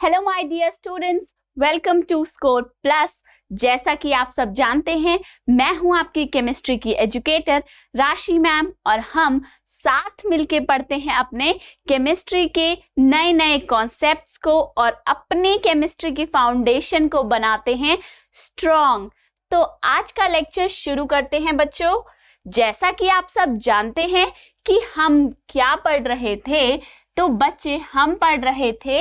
Hello my dear students, welcome to score plus. जैसा कि आप सब जानते हैं, मैं हूं आपकी केमिस्ट्री की एजुकेटर राशि मैम और हम साथ मिलके पढ़ते हैं अपने केमिस्ट्री के नए नए कॉन्सेप्ट्स को और अपनी केमिस्ट्री की फाउंडेशन को बनाते हैं स्ट्रॉन्ग। तो आज का लेक्चर शुरू करते हैं बच्चों। जैसा कि आप सब जानते हैं कि हम क्या पढ़ रहे थे, तो बच्चे हम पढ़ रहे थे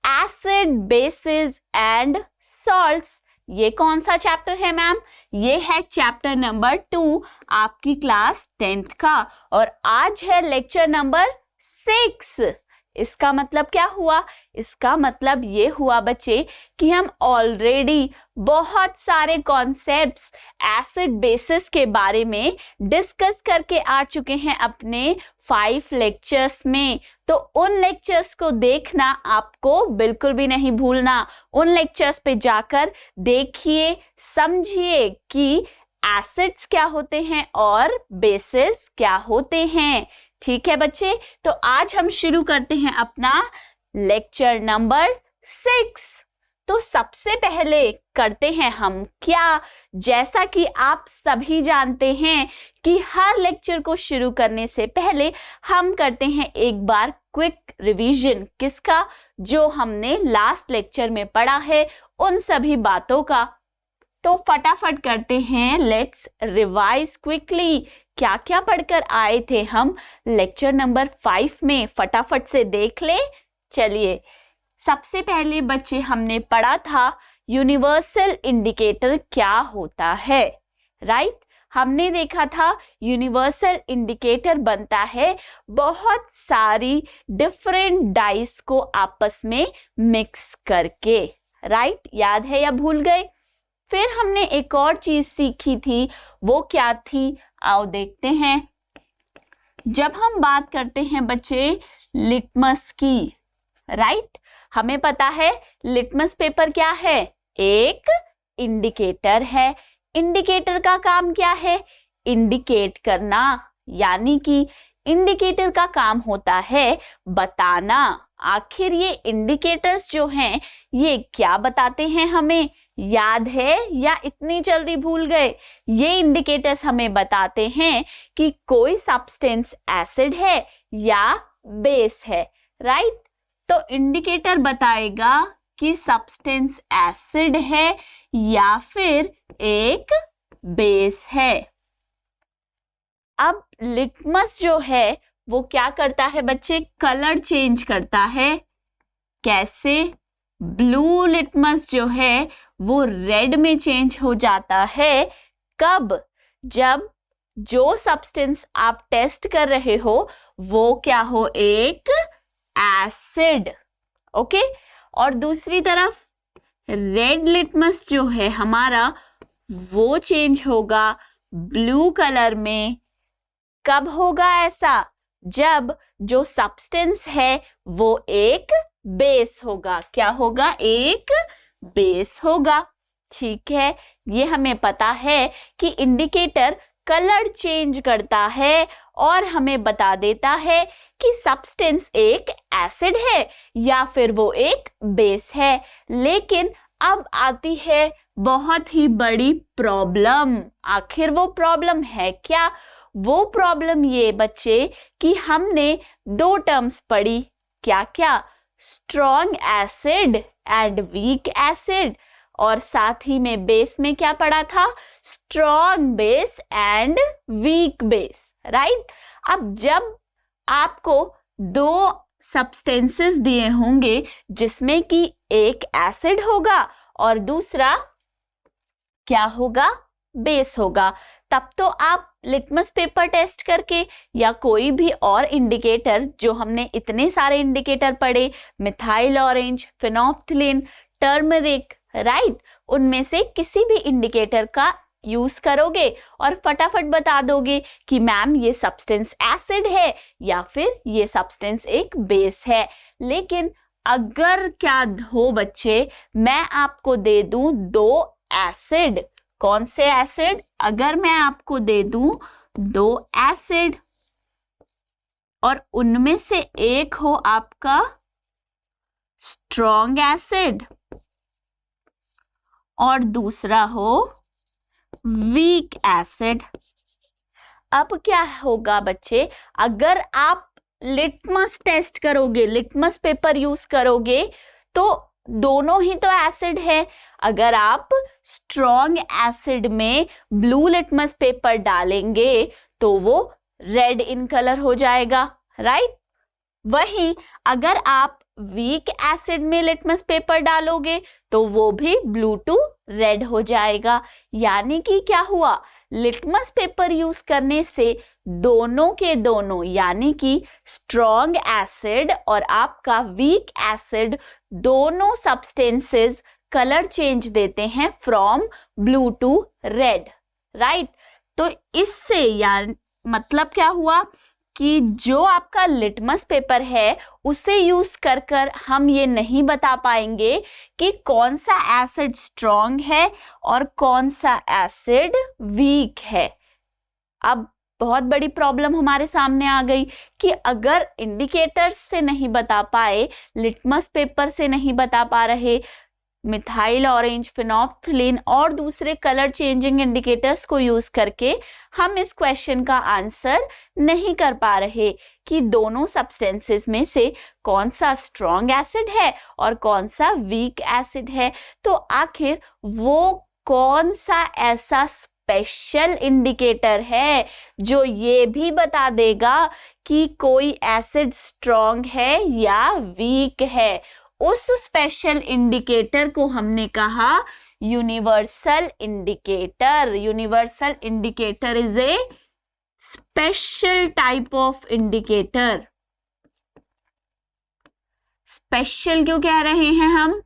एसिड, बेसिस एंड सॉल्ट्स। ये कौन सा चैप्टर है मैम? ये है चैप्टर नंबर 2 आपकी क्लास 10th का, और आज है लेक्चर नंबर 6। इसका मतलब क्या हुआ? इसका मतलब ये हुआ बच्चे कि हम ऑलरेडी बहुत सारे कॉन्सेप्ट्स एसिड बेसिस के बारे में डिस्कस करके आ चुके हैं अपने 5 लेक्चर्स में। तो उन लेक्चर्स को देखना आपको बिल्कुल भी नहीं भूलना। उन लेक्चर्स पे जाकर देखिए, समझिए कि एसिड्स क्या होते हैं और बेसिस क्या होते हैं। ठीक है बच्चे, तो आज हम शुरू करते हैं अपना लेक्चर नंबर 6। तो सबसे पहले करते हैं हम क्या? जैसा कि आप सभी जानते हैं कि हर लेक्चर को शुरू करने से पहले हम करते हैं एक बार क्विक रिवीजन। किसका? जो हमने लास्ट लेक्चर में पढ़ा है उन सभी बातों का। तो फटाफट करते हैं, लेट्स रिवाइज क्विकली। क्या क्या पढ़कर आए थे हम लेक्चर नंबर 5 में? फटाफट से देख ले। चलिए, सबसे पहले बच्चे हमने पढ़ा था यूनिवर्सल इंडिकेटर क्या होता है, राइट? हमने देखा था यूनिवर्सल इंडिकेटर बनता है बहुत सारी डिफरेंट डाइस को आपस में मिक्स करके, राइट? याद है या भूल गए? फिर हमने एक और चीज सीखी थी, वो क्या थी? आओ देखते हैं। जब हम बात करते हैं बच्चे लिटमस की, राइट? हमें पता है लिटमस पेपर क्या है? एक इंडिकेटर है। इंडिकेटर का काम क्या है? इंडिकेट करना, यानी कि इंडिकेटर का काम होता है बताना। आखिर ये इंडिकेटर्स जो हैं ये क्या बताते हैं हमें? याद है या इतनी जल्दी भूल गए? ये इंडिकेटर्स हमें बताते हैं कि कोई सब्सटेंस एसिड है या बेस है, राइट? तो इंडिकेटर बताएगा कि सब्सटेंस एसिड है या फिर एक बेस है। अब लिटमस जो है वो क्या करता है बच्चे? कलर चेंज करता है। कैसे? ब्लू लिटमस जो है वो रेड में चेंज हो जाता है। कब? जब जो सब्सटेंस आप टेस्ट कर रहे हो वो क्या हो? एक एसिड, ओके? और दूसरी तरफ रेड लिटमस जो है हमारा वो चेंज होगा ब्लू कलर में। कब होगा ऐसा? जब जो सब्सटेंस है वो एक बेस होगा। क्या होगा? एक बेस होगा। ठीक है, ये हमें पता है कि इंडिकेटर कलर चेंज करता है और हमें बता देता है कि सब्सटेंस एक एसिड है या फिर वो एक बेस है। लेकिन अब आती है बहुत ही बड़ी प्रॉब्लम। आखिर वो प्रॉब्लम है क्या? वो प्रॉब्लम ये बच्चे कि हमने 2 टर्म्स पढ़ी। क्या क्या? Strong acid and weak acid, और साथ ही में बेस में क्या पढ़ा था? Strong base and weak base, right? अब जब आपको 2 सब्सटेंसेस दिए होंगे जिसमें कि एक एसिड होगा और दूसरा क्या होगा? बेस होगा, तब तो आप लिटमस पेपर टेस्ट करके या कोई भी और इंडिकेटर, जो हमने इतने सारे इंडिकेटर पढ़े, मिथाइल ऑरेंज, फिनोल्फ्थलीन, टर्मरिक, राइट? उनमें से किसी भी इंडिकेटर का यूज करोगे और फटाफट बता दोगे कि मैम ये सब्सटेंस एसिड है या फिर ये सब्सटेंस एक बेस है। लेकिन अगर क्या हो बच्चे, मैं आपको दे दूं 2 एसिड। कौन से एसिड? अगर मैं आपको दे दूं 2 एसिड और उनमें से एक हो आपका स्ट्रॉन्ग एसिड और दूसरा हो वीक एसिड। अब क्या होगा बच्चे, अगर आप लिटमस टेस्ट करोगे, लिटमस पेपर यूज करोगे, तो दोनों ही तो एसिड है। अगर आप स्ट्रॉन्ग एसिड में ब्लू लिटमस पेपर डालेंगे तो वो रेड इन कलर हो जाएगा, राइट। वहीं अगर आप वीक एसिड में लिटमस पेपर डालोगे तो वो भी ब्लू टू रेड हो जाएगा। यानी कि क्या हुआ, लिटमस पेपर यूज करने से दोनों के दोनों यानी कि स्ट्रॉन्ग एसिड और आपका वीक एसिड दोनों सब्सटेंसेस कलर चेंज देते हैं from blue to red, right. तो इससे यार मतलब क्या हुआ कि जो आपका लिटमस पेपर है उसे यूज कर कर हम ये नहीं बता पाएंगे कि कौन सा एसिड स्ट्रॉन्ग है और कौन सा एसिड वीक है। अब बहुत बड़ी प्रॉब्लम हमारे सामने आ गई कि अगर इंडिकेटर्स से नहीं बता पाए, लिटमस पेपर से नहीं बता पा रहे, मिथाइल ऑरेंज, फिनोल्फ्थलीन और दूसरे कलर चेंजिंग इंडिकेटर्स को यूज करके हम इस क्वेश्चन का आंसर नहीं कर पा रहे कि दोनों सब्सटेंसेस में से कौन सा स्ट्रॉन्ग एसिड है और कौन सा वीक एसिड है, तो आखिर वो कौन सा ऐसा स्पेशल इंडिकेटर है जो ये भी बता देगा कि कोई एसिड स्ट्रॉन्ग है या वीक है। उस स्पेशल इंडिकेटर को हमने कहा universal indicator. Universal indicator is a special type of indicator. Special क्यों कह रहे हैं हम,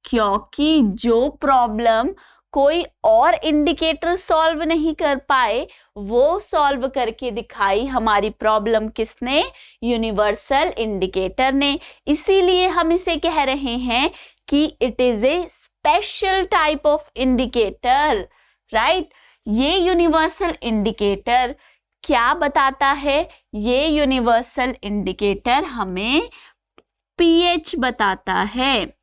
क्योंकि जो प्रॉब्लम कोई और इंडिकेटर सॉल्व नहीं कर पाए वो सॉल्व करके दिखाई हमारी प्रॉब्लम किसने, यूनिवर्सल इंडिकेटर ने। इसीलिए हम इसे कह रहे हैं कि it is a special type of indicator, right. ये यूनिवर्सल इंडिकेटर क्या बताता है, ये यूनिवर्सल इंडिकेटर हमें पीएच बताता है।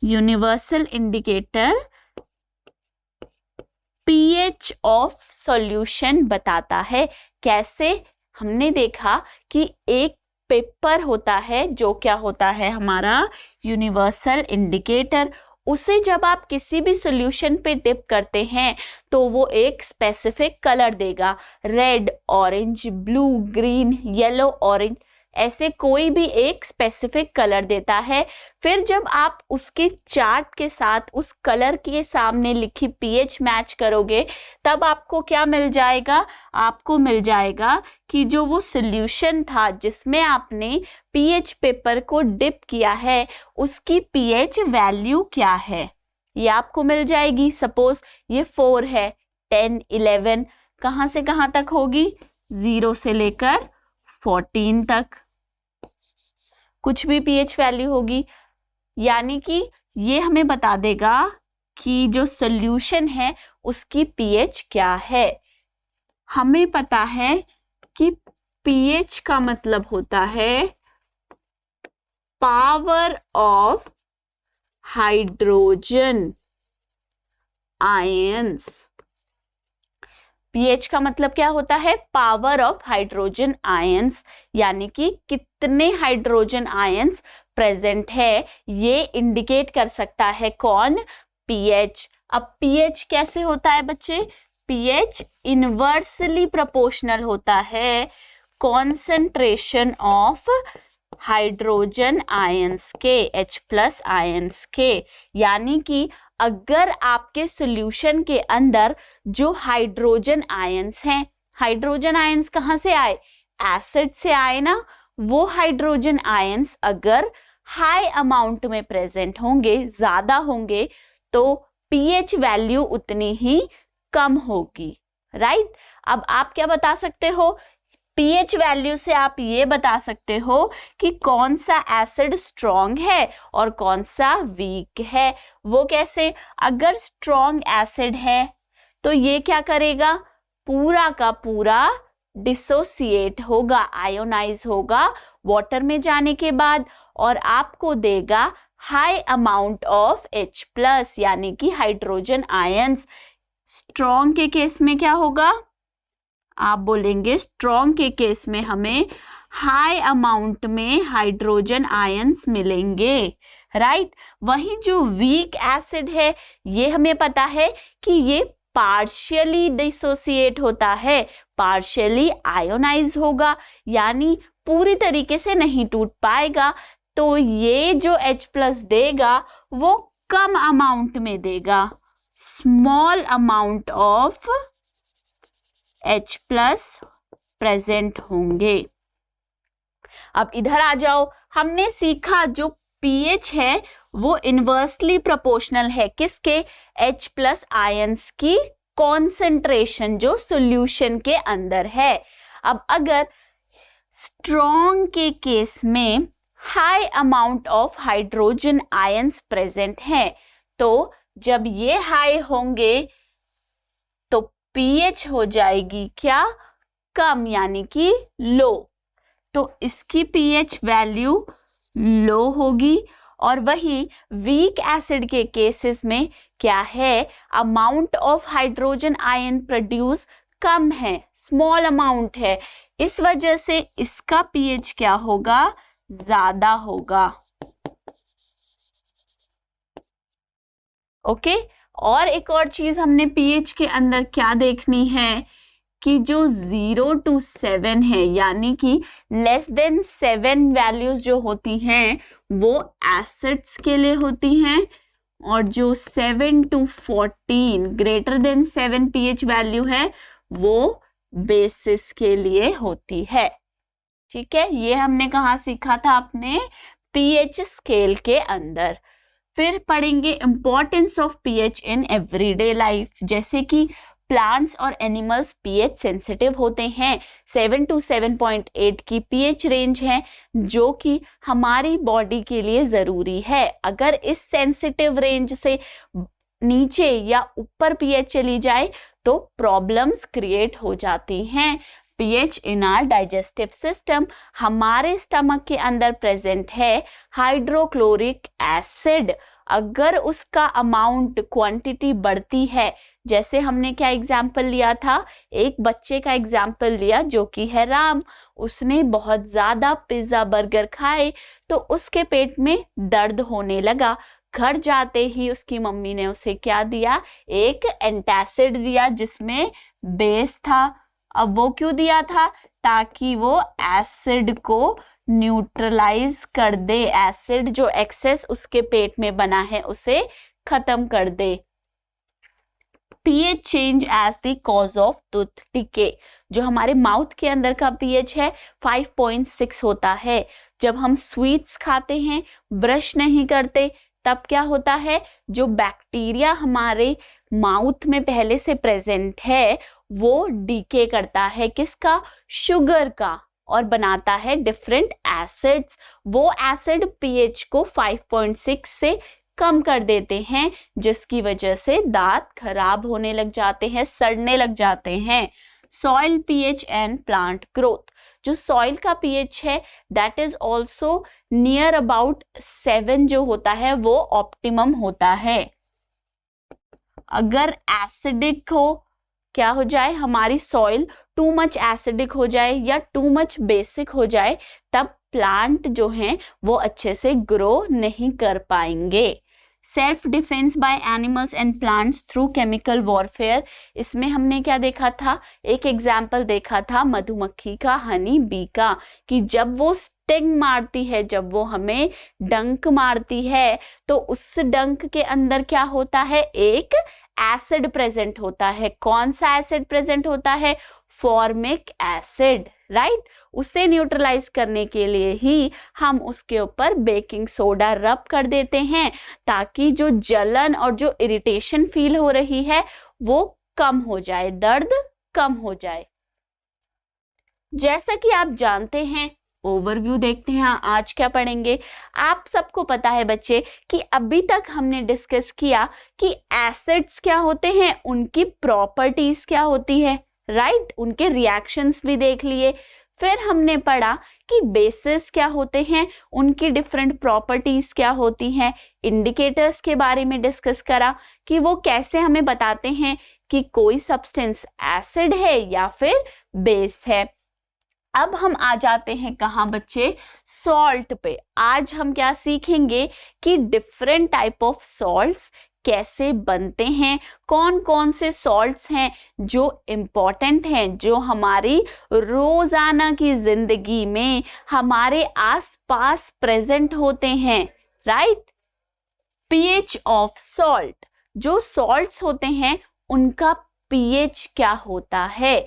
Universal indicator pH of solution बताता है। कैसे, हमने देखा कि एक पेपर होता है जो क्या होता है हमारा यूनिवर्सल इंडिकेटर। उसे जब आप किसी भी सॉल्यूशन पे डिप करते हैं तो वो एक स्पेसिफिक कलर देगा, red, orange, blue, green, yellow, orange, ऐसे कोई भी एक स्पेसिफिक कलर देता है। फिर जब आप उसके चार्ट के साथ उस कलर के सामने लिखी पीएच मैच करोगे तब आपको क्या मिल जाएगा, आपको मिल जाएगा कि जो वो सॉल्यूशन था जिसमें आपने पीएच पेपर को डिप किया है उसकी पीएच वैल्यू क्या है, ये आपको मिल जाएगी। सपोज ये 4 है, 10, 11 कहाँ से कहाँ तक होगी, 0 से लेकर 14 तक कुछ भी पीएच वैल्यू होगी। यानी कि ये हमें बता देगा कि जो सॉल्यूशन है उसकी पीएच क्या है। हमें पता है कि पीएच का मतलब होता है power of hydrogen ions. PH का मतलब क्या होता है, पावर ऑफ हाइड्रोजन आयंस, यानी कि कितने हाइड्रोजन आयंस प्रेजेंट है ये इंडिकेट कर सकता है कौन, पीएच। अब पीएच कैसे होता है बच्चे, पीएच इनवर्सली प्रोपोर्शनल होता है कॉन्सेंट्रेशन ऑफ हाइड्रोजन आयंस के, H+ आयंस के। यानी कि अगर आपके सॉल्यूशन के अंदर जो हाइड्रोजन आयंस हैं, हाइड्रोजन आयंस कहाँ से आए, एसिड से आए ना, वो हाइड्रोजन आयंस अगर हाई अमाउंट में प्रेजेंट होंगे, ज्यादा होंगे, तो पीएच वैल्यू उतनी ही कम होगी, राइट। अब आप क्या बता सकते हो, पीएच वैल्यू से आप ये बता सकते हो कि कौन सा एसिड स्ट्रॉन्ग है और कौन सा वीक है। वो कैसे, अगर स्ट्रॉन्ग एसिड है तो ये क्या करेगा, पूरा का पूरा डिसोसिएट होगा, आयोनाइज होगा वाटर में जाने के बाद और आपको देगा हाई अमाउंट ऑफ H+ यानी कि हाइड्रोजन आयंस। स्ट्रॉन्ग के केस में क्या होगा? आप बोलेंगे स्ट्रॉन्ग के केस में हमें हाई अमाउंट में हाइड्रोजन आयंस मिलेंगे, राइट। वहीं जो वीक एसिड है ये हमें पता है कि ये पार्शियली डिसोसिएट होता है, पार्शियली आयोनाइज होगा, यानी पूरी तरीके से नहीं टूट पाएगा। तो ये जो H+ देगा वो कम अमाउंट में देगा, small amount of H+ present होंगे। अब इधर आ जाओ, हमने सीखा जो pH है वो इनवर्सली प्रोपोर्शनल है किसके? H+ आयंस की कॉन्सेंट्रेशन जो सॉल्यूशन के अंदर है। अब अगर स्ट्रॉन्ग के केस में high amount of hydrogen ions present है, तो जब ये हाई होंगे तो pH हो जाएगी क्या? कम, यानी कि लो। तो इसकी pH वैल्यू लो होगी। और वही वीक एसिड के केसेस में क्या है? Amount of hydrogen ion produce कम है, स्मॉल अमाउंट है, इस वजह से इसका pH क्या होगा? ज्यादा होगा। ओके। और एक और चीज हमने pH के अंदर क्या देखनी है कि जो 0 to 7 है, यानी कि लेस देन 7 वैल्यूज जो होती हैं वो एसिड्स के लिए होती हैं, और जो 7 to 14 greater than 7 pH value है वो बेसिस के लिए होती है। ठीक है, ये हमने कहाँ सीखा था? अपने pH स्केल के अंदर। फिर पढ़ेंगे importance of pH in everyday life, जैसे कि प्लांट्स और एनिमल्स pH सेंसिटिव होते हैं। 7 to 7.8 की pH रेंज है जो कि हमारी बॉडी के लिए ज़रूरी है। अगर इस सेंसिटिव रेंज से नीचे या ऊपर pH चली जाए तो प्रॉब्लम्स क्रिएट हो जाती हैं। pH in are digestive system, हमारे स्टमक के अंदर प्रेजेंट है हाइड्रोक्लोरिक एसिड। अगर उसका अमाउंट क्वांटिटी बढ़ती है, जैसे हमने क्या एग्जाम्पल लिया था? एक बच्चे का एग्जाम्पल लिया जो कि है राम। उसने बहुत ज्यादा पिज्जा बर्गर खाए तो उसके पेट में दर्द होने लगा। घर जाते ही उसकी मम्मी ने उसे क्या दिया? एक एंटासिड दिया जिसमें बेस था। अब वो क्यों दिया था? ताकि वो एसिड को न्यूट्रलाइज कर दे, एसिड जो एक्सेस उसके पेट में बना है उसे खत्म कर दे। pH change as the cause of tooth decay, जो हमारे माउथ के अंदर का pH है 5.6 होता है। जब हम स्वीट्स खाते हैं, ब्रश नहीं करते, तब क्या होता है? जो बैक्टीरिया हमारे माउथ में पहले से प्रेजेंट है वो डीके करता है, किसका? शुगर का, और बनाता है डिफरेंट एसिड्स। वो एसिड pH को 5.6 से कम कर देते हैं, जिसकी वजह से दांत खराब होने लग जाते हैं, सड़ने लग जाते हैं। Soil pH and plant growth, जो सॉइल का pH है that is also near about 7 जो होता है वो ऑप्टिमम होता है। अगर एसिडिक हो, क्या हो जाए? हमारी सॉइल टू मच एसिडिक हो जाए या टू मच बेसिक हो जाए, तब प्लांट जो हैं वो अच्छे से ग्रो नहीं कर पाएंगे। Self defence by animals and plants through chemical warfare, इसमें हमने क्या देखा था? एक एग्जाम्पल देखा था मधुमक्खी का, हनी बी का, कि जब वो स्टिंग मारती है, जब वो हमें डंक मारती है, तो उस डंक के अंदर क्या होता है? एक एसिड प्रेजेंट होता है। कौन सा एसिड प्रेजेंट होता है? Formic acid, right. उसे न्यूट्रलाइज करने के लिए ही हम उसके ऊपर बेकिंग सोडा रब कर देते हैं, ताकि जो जलन और जो इरिटेशन फील हो रही है वो कम हो जाए, दर्द कम हो जाए। जैसा कि आप जानते हैं, ओवरव्यू देखते हैं आज क्या पढ़ेंगे। आप सबको पता है बच्चे कि अभी तक हमने डिस्कस किया कि एसिड्स क्या होते हैं, उनकी प्रॉपर्टीज क्या होती है, राइट, उनके रिएक्शंस भी देख लिए। फिर हमने पढ़ा कि बेसिस क्या होते हैं, उनकी डिफरेंट प्रॉपर्टीज क्या होती हैं, इंडिकेटर्स के बारे में डिस्कस करा कि वो कैसे हमें बताते हैं कि कोई सब्सटेंस एसिड है या फिर बेस है। अब हम आ जाते हैं कहाँ बच्चे, सॉल्ट पे। आज हम क्या सीखेंगे कि डिफरेंट टाइप ऑफ सॉल्ट्स कैसे बनते हैं, कौन कौन से सॉल्ट्स हैं जो इम्पोर्टेंट हैं, जो हमारी रोजाना की जिंदगी में हमारे आसपास प्रेजेंट होते हैं, राइट। पीएच ऑफ सॉल्ट, जो सॉल्ट्स होते हैं उनका पीएच क्या होता है,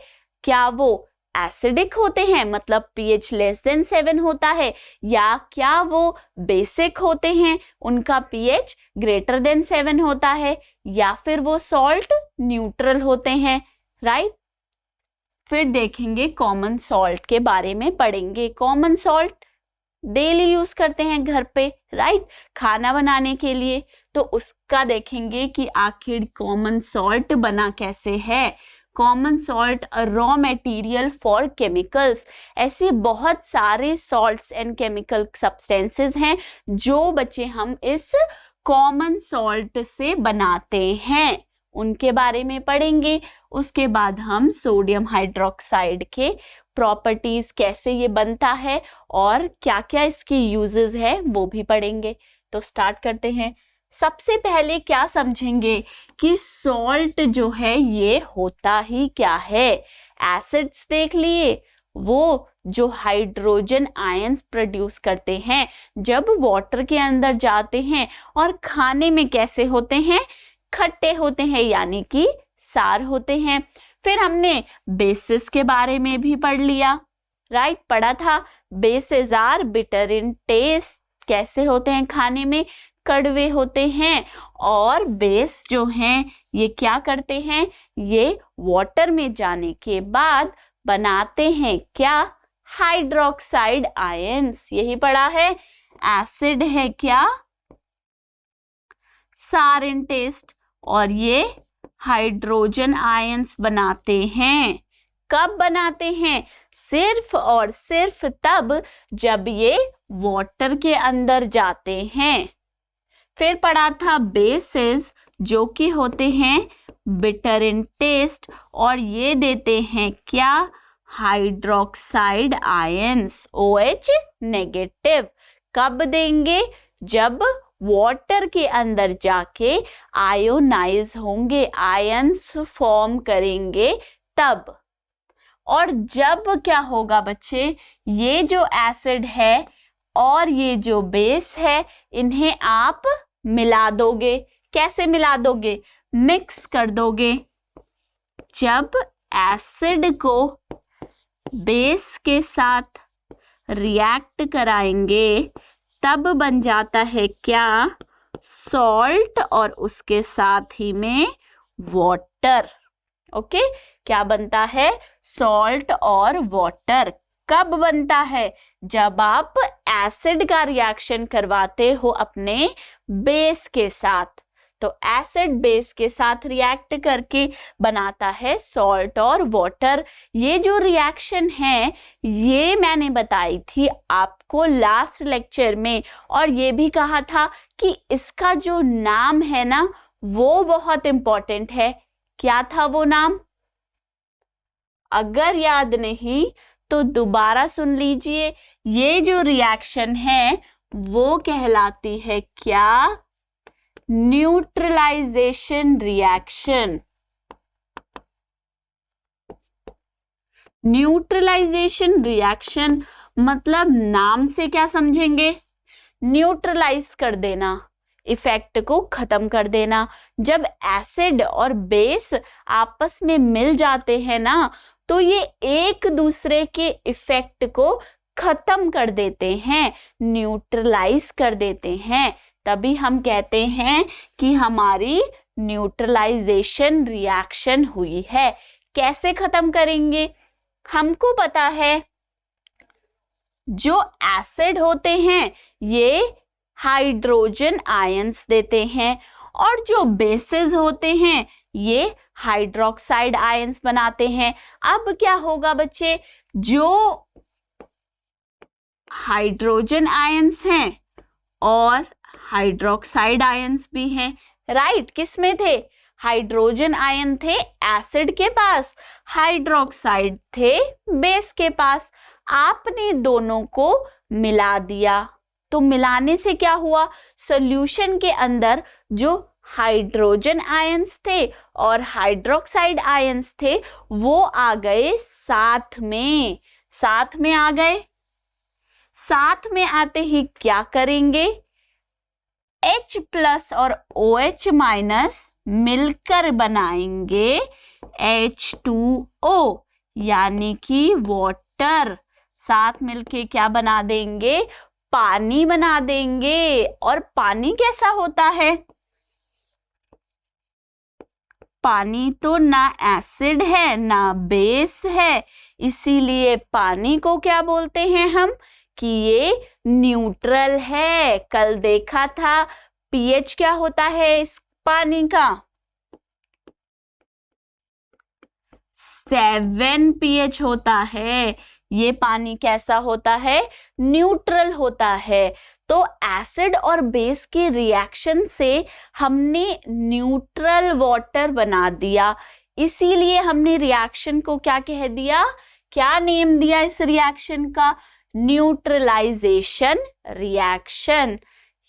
क्या वो एसिडिक होते हैं, मतलब pH लेस देन 7 होता है, या क्या वो बेसिक होते हैं, उनका pH ग्रेटर देन 7 होता है, या फिर वो सॉल्ट न्यूट्रल होते हैं, राइट। फिर देखेंगे कॉमन सॉल्ट के बारे में पढ़ेंगे। कॉमन सॉल्ट डेली यूज करते हैं घर पे, राइट, खाना बनाने के लिए, तो उसका देखेंगे कि आखिर कॉमन सॉल्ट बना कैसे है। Common salt a raw material for chemicals, ऐसे बहुत सारे सॉल्ट्स एंड केमिकल सब्सटेंसेस हैं जो बच्चे हम इस कॉमन सॉल्ट से बनाते हैं, उनके बारे में पढ़ेंगे। उसके बाद हम सोडियम हाइड्रोक्साइड के प्रॉपर्टीज, कैसे ये बनता है और क्या क्या इसके यूजेस है, वो भी पढ़ेंगे। तो स्टार्ट करते हैं। सबसे पहले क्या समझेंगे कि सॉल्ट जो है ये होता ही क्या है। एसिड्स देख लिए, वो जो हाइड्रोजन आयंस प्रोड्यूस करते हैं जब वाटर के अंदर जाते हैं, और खाने में कैसे होते हैं, खट्टे होते हैं, यानी कि सार होते हैं। फिर हमने बेसिस के बारे में भी पढ़ लिया, राइट, पढ़ा था bases are bitter in taste, कैसे होते हैं खाने में, कड़वे होते हैं। और बेस जो हैं ये क्या करते हैं, ये वाटर में जाने के बाद बनाते हैं क्या, हाइड्रोक्साइड आयंस, यही पढ़ा है। एसिड है क्या, सार इन टेस्ट, और ये हाइड्रोजन आयंस बनाते हैं। कब बनाते हैं, सिर्फ और सिर्फ तब जब ये वाटर के अंदर जाते हैं। फिर पढ़ा था बेसिस, जो कि होते हैं बिटर इन टेस्ट, और ये देते हैं क्या, हाइड्रोक्साइड आयंस, OH नेगेटिव। कब देंगे, जब वाटर के अंदर जाके आयोनाइज होंगे, आयंस फॉर्म करेंगे तब। और जब क्या होगा बच्चे, ये जो एसिड है और ये जो बेस है, इन्हें आप मिला दोगे। कैसे मिला दोगे, मिक्स कर दोगे। जब एसिड को बेस के साथ रिएक्ट कराएंगे तब बन जाता है क्या, सॉल्ट, और उसके साथ ही में वाटर। ओके, क्या बनता है, सॉल्ट और वाटर। कब बनता है, जब आप एसिड का रिएक्शन करवाते हो अपने बेस के साथ। तो एसिड बेस के साथ रिएक्ट करके बनाता है सॉल्ट और वाटर। ये जो रिएक्शन है ये मैंने बताई थी आपको लास्ट लेक्चर में, और ये भी कहा था कि इसका जो नाम है ना वो बहुत इंपॉर्टेंट है। क्या था वो नाम, अगर याद नहीं तो दोबारा सुन लीजिए। ये जो रिएक्शन है वो कहलाती है क्या, न्यूट्रलाइजेशन रिएक्शन। न्यूट्रलाइजेशन रिएक्शन मतलब नाम से क्या समझेंगे, न्यूट्रलाइज कर देना, इफेक्ट को खत्म कर देना। जब एसिड और बेस आपस में मिल जाते हैं ना तो ये एक दूसरे के इफेक्ट को खत्म कर देते हैं, न्यूट्रलाइज कर देते हैं। तभी हम कहते हैं कि हमारी न्यूट्रलाइजेशन रिएक्शन हुई है। कैसे खत्म करेंगे, हमको पता है जो एसिड होते हैं ये हाइड्रोजन आयंस देते हैं और जो बेसेस होते हैं ये हाइड्रोक्साइड आयंस बनाते हैं। अब क्या होगा बच्चे, जो हाइड्रोजन आयंस हैं और हाइड्रोक्साइड आयंस भी हैं, राइट। किसमें थे? हाइड्रोजन आयन थे एसिड के पास, हाइड्रोक्साइड थे बेस के पास। आपने दोनों को मिला दिया, तो मिलाने से क्या हुआ, सॉल्यूशन के अंदर जो हाइड्रोजन आयंस थे और हाइड्रोक्साइड आयंस थे वो आ गए साथ में आ गए। साथ में आते ही क्या करेंगे, H प्लस और OH माइनस मिलकर बनाएंगे H2O, यानी कि वाटर। साथ मिलके क्या बना देंगे, पानी बना देंगे। और पानी कैसा होता है, पानी तो ना एसिड है ना बेस है, इसीलिए पानी को क्या बोलते हैं हम कि ये न्यूट्रल है। कल देखा था पीएच क्या होता है इस पानी का, 7 pH होता है। ये पानी कैसा होता है, न्यूट्रल होता है। तो एसिड और बेस के रिएक्शन से हमने न्यूट्रल वाटर बना दिया, इसीलिए हमने रिएक्शन को क्या कह दिया, क्या नेम दिया इस रिएक्शन का, न्यूट्रलाइजेशन रिएक्शन।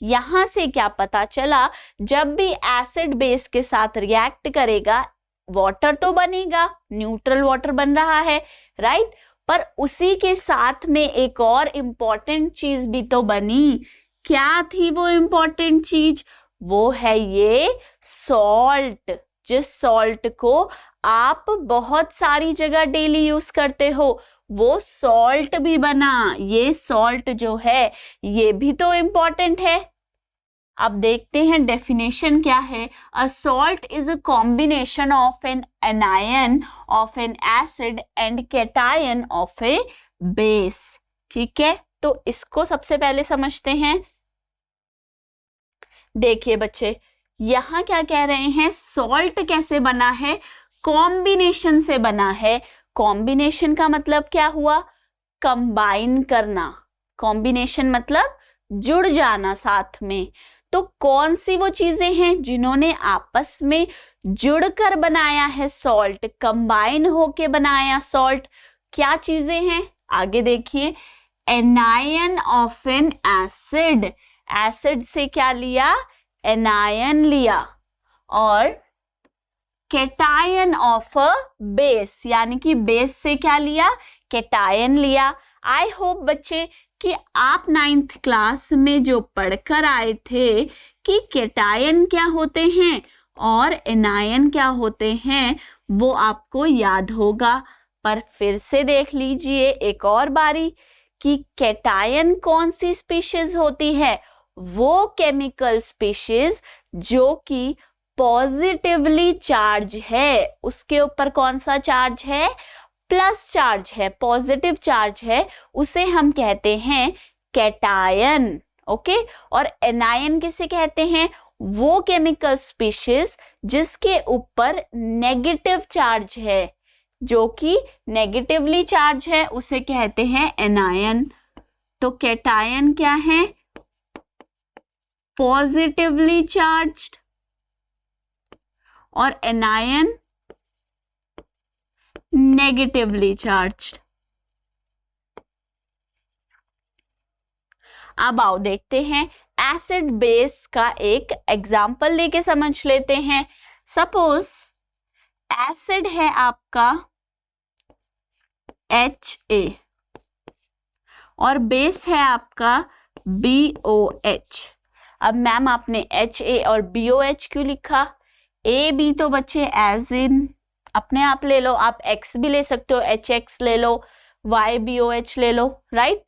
यहां से क्या पता चला, जब भी एसिड बेस के साथ रिएक्ट करेगा वाटर तो बनेगा, न्यूट्रल वाटर बन रहा है, राइट। पर उसी के साथ में एक और इम्पॉर्टेंट चीज भी तो बनी। क्या थी वो इम्पॉर्टेंट चीज, वो है ये सॉल्ट। जिस सॉल्ट को आप बहुत सारी जगह डेली यूज करते हो वो सॉल्ट भी बना। ये सॉल्ट जो है ये भी तो इम्पॉर्टेंट है। अब देखते हैं डेफिनेशन क्या है। A salt is a combination of an anion of an acid and cation of a base. ठीक है, तो इसको सबसे पहले समझते हैं। देखिए बच्चे, यहां क्या कह रहे हैं, सॉल्ट कैसे बना है, कॉम्बिनेशन से बना है। कॉम्बिनेशन का मतलब क्या हुआ, कंबाइन करना। कॉम्बिनेशन मतलब जुड़ जाना साथ में। तो कौन सी वो चीजें हैं जिन्होंने आपस में जुड़कर बनाया है सॉल्ट, कंबाइन होके बनाया सॉल्ट, क्या चीजें हैं आगे देखिए। Anion of an acid, acid से क्या लिया, एनायन लिया। और कैटायन ऑफ अ बेस, यानी कि बेस से क्या लिया, कैटायन लिया। आई होप बच्चे कि आप 9th क्लास में जो पढ़कर आए थे कि कैटायन क्या होते हैं और एनायन क्या होते हैं वो आपको याद होगा। पर फिर से देख लीजिए एक और बारी कि कैटायन कौन सी स्पीशीज होती है, वो केमिकल स्पीशीज जो कि पॉजिटिवली चार्ज है। उसके ऊपर कौन सा चार्ज है, प्लस चार्ज है, पॉजिटिव चार्ज है, उसे हम कहते हैं कैटायन। ओके, और एनायन किसे कहते हैं, वो केमिकल स्पीशीज जिसके ऊपर नेगेटिव चार्ज है, जो कि नेगेटिवली चार्ज है, उसे कहते हैं एनायन। तो कैटायन क्या है, पॉजिटिवली चार्ज्ड, और एनायन नेगेटिवली चार्ज्ड। अब आओ देखते हैं एसिड बेस का एक एग्जाम्पल लेके समझ लेते हैं। सपोज एसिड है आपका HA और बेस है आपका BOH। अब मैम आपने HA और BOH क्यों लिखा, AB तो बच्चे एज इन अपने आप ले लो, आप X भी ले सकते हो, HX ले लो, YBOH ले लो, राइट।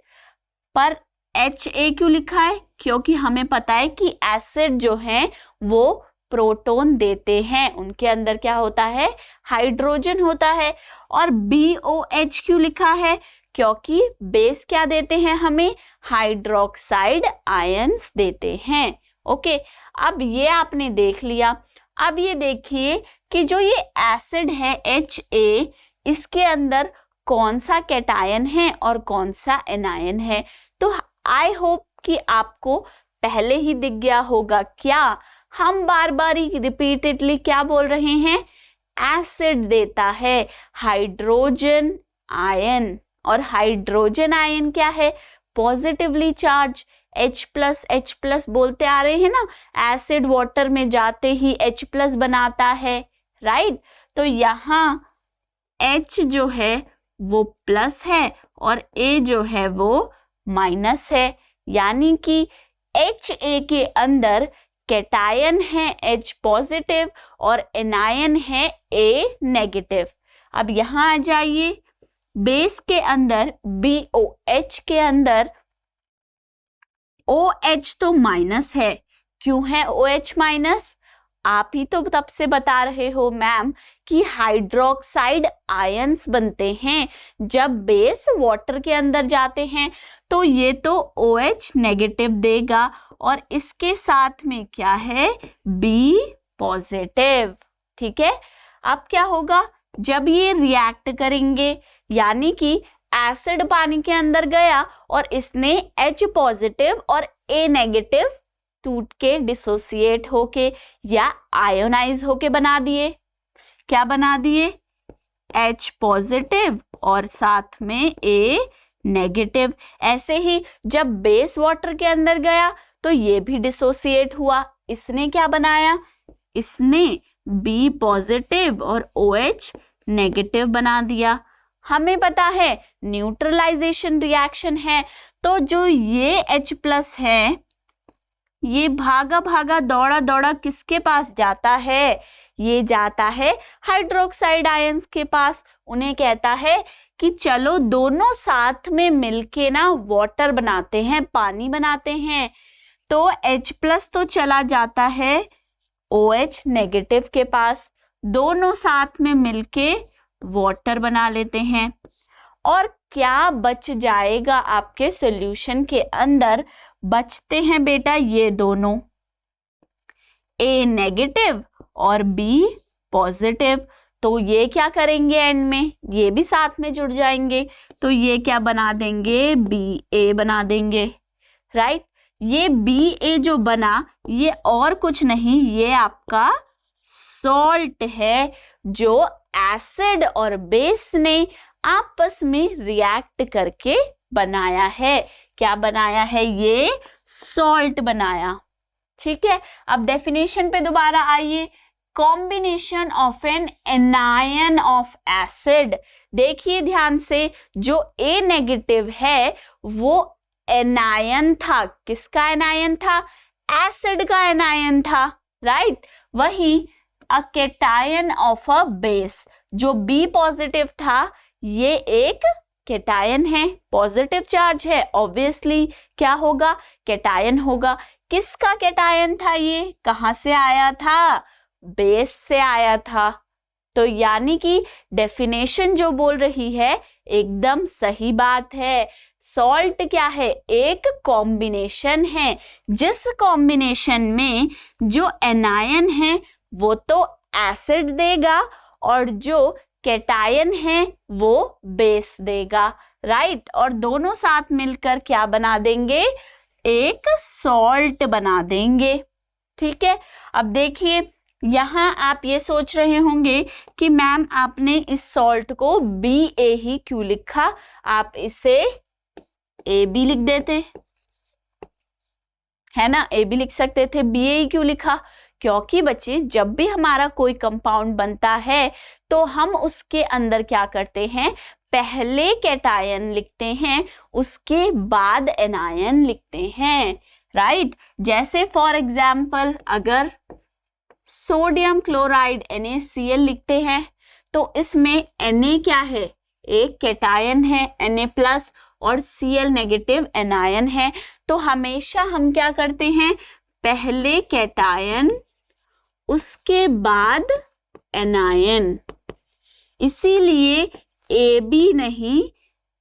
पर HA क्यों लिखा है, क्योंकि हमें पता है कि एसिड जो है वो प्रोटॉन देते हैं, उनके अंदर क्या होता है, हाइड्रोजन होता है। और BOH क्यों लिखा है, क्योंकि बेस क्या देते हैं हमें, हाइड्रोक्साइड आयंस देते हैं। ओके, अब ये आपने देख लिया। अब ये देखिए कि जो ये एसिड है HA, इसके अंदर कौन सा कैटायन है और कौन सा एनायन है। तो आई होप कि आपको पहले ही दिख गया होगा। क्या हम बार बार रिपीटेडली क्या बोल रहे हैं? एसिड देता है हाइड्रोजन आयन, और हाइड्रोजन आयन क्या है? पॉजिटिवली चार्ज, H+ बोलते आ रहे हैं ना, एसिड वाटर में जाते ही H+ बनाता है, राइट। तो यहाँ H जो है वो प्लस है और A जो है वो माइनस है, यानी कि HA के अंदर कैटायन है H पॉजिटिव और एनायन है A नेगेटिव। अब यहाँ आ जाइए, बेस के अंदर BOH के अंदर OH तो माइनस है। क्यों है OH माइनस? आप ही तो तब से बता रहे हो मैम कि हाइड्रोक्साइड आयंस बनते हैं जब बेस वाटर के अंदर जाते हैं, तो ये तो OH नेगेटिव देगा और इसके साथ में क्या है? B positive. ठीक है, अब क्या होगा? जब ये रिएक्ट करेंगे, यानी कि एसिड पानी के अंदर गया और इसने H पॉजिटिव और A नेगेटिव टूट के डिसोसिएट होके या आयोनाइज होके बना दिए। क्या बना दिए? H पॉजिटिव और साथ में A नेगेटिव। ऐसे ही जब बेस वाटर के अंदर गया तो ये भी डिसोसिएट हुआ। इसने क्या बनाया? इसने B पॉजिटिव और OH नेगेटिव बना दिया। हमें पता है न्यूट्रलाइजेशन रिएक्शन है, तो जो ये H+ है ये भागा भागा दौड़ा दौड़ा किसके पास जाता है? ये जाता है हाइड्रोक्साइड आयंस के पास। उन्हें कहता है कि चलो दोनों साथ में मिलके ना वाटर बनाते हैं, पानी बनाते हैं। तो H+ तो चला जाता है OH नेगेटिव के पास, दोनों साथ में मिलके वाटर बना लेते हैं। और क्या बच जाएगा आपके सॉल्यूशन के अंदर? बचते हैं बेटा ये दोनों, A नेगेटिव और B पॉजिटिव। तो ये क्या करेंगे एंड में? ये भी साथ में जुड़ जाएंगे, तो ये क्या बना देंगे? BA बना देंगे, राइट। ये BA जो बना ये और कुछ नहीं, ये आपका सॉल्ट है जो एसिड और बेस ने आपस में रिएक्ट करके बनाया है। क्या बनाया है? ये सॉल्ट बनाया। ठीक है, अब डेफिनेशन पे दोबारा आइए। Combination of an anion of acid. देखिए ध्यान से, जो A नेगेटिव है वो एनायन था। किसका एनायन था? एसिड का एनायन था, राइट। वहीं अ कैटायन ऑफ अ बेस, जो B पॉजिटिव था, ये एक कैटायन है, पॉजिटिव चार्ज है, ऑब्वियसली क्या होगा? कैटायन होगा। किसका कैटायन था ये? कहां से आया था? बेस से आया था। तो यानी कि डेफिनेशन जो बोल रही है एकदम सही बात है। सॉल्ट क्या है? एक कॉम्बिनेशन है, जिस कॉम्बिनेशन में जो एनायन है वो तो एसिड देगा और जो कैटायन है वो बेस देगा, राइट। और दोनों साथ मिलकर क्या बना देंगे? एक सॉल्ट बना देंगे। ठीक है, अब देखिए यहाँ आप ये सोच रहे होंगे कि मैम आपने इस सॉल्ट को BA ही क्यों लिखा? आप इसे AB लिख देते, है ना। AB लिख सकते थे, BA ही क्यों लिखा? क्योंकि बच्चे जब भी हमारा कोई कंपाउंड बनता है तो हम उसके अंदर क्या करते हैं? पहले कैटायन लिखते हैं, उसके बाद एनायन लिखते हैं, राइट। जैसे फॉर एग्जाम्पल अगर सोडियम क्लोराइड NaCl लिखते हैं तो इसमें Na क्या है? एक कैटायन है Na+ और Cl नेगेटिव एनायन है। तो हमेशा हम क्या करते हैं? पहले कैटायन उसके बाद एनायन, इसीलिए AB नहीं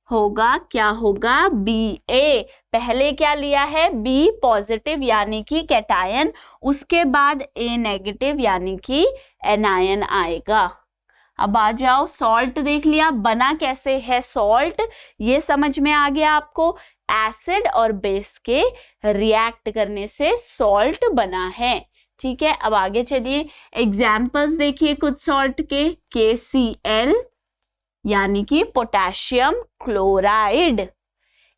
होगा, क्या होगा? BA। पहले क्या लिया है? B पॉजिटिव यानी कि कैटायन, उसके बाद A नेगेटिव यानी कि एनायन आएगा। अब आ जाओ, सॉल्ट देख लिया, बना कैसे है सॉल्ट ये समझ में आ गया आपको। एसिड और बेस के रिएक्ट करने से सॉल्ट बना है। ठीक है, अब आगे चलिए, एग्जाम्पल्स देखिए कुछ सॉल्ट के। KCl यानी कि पोटेशियम क्लोराइड।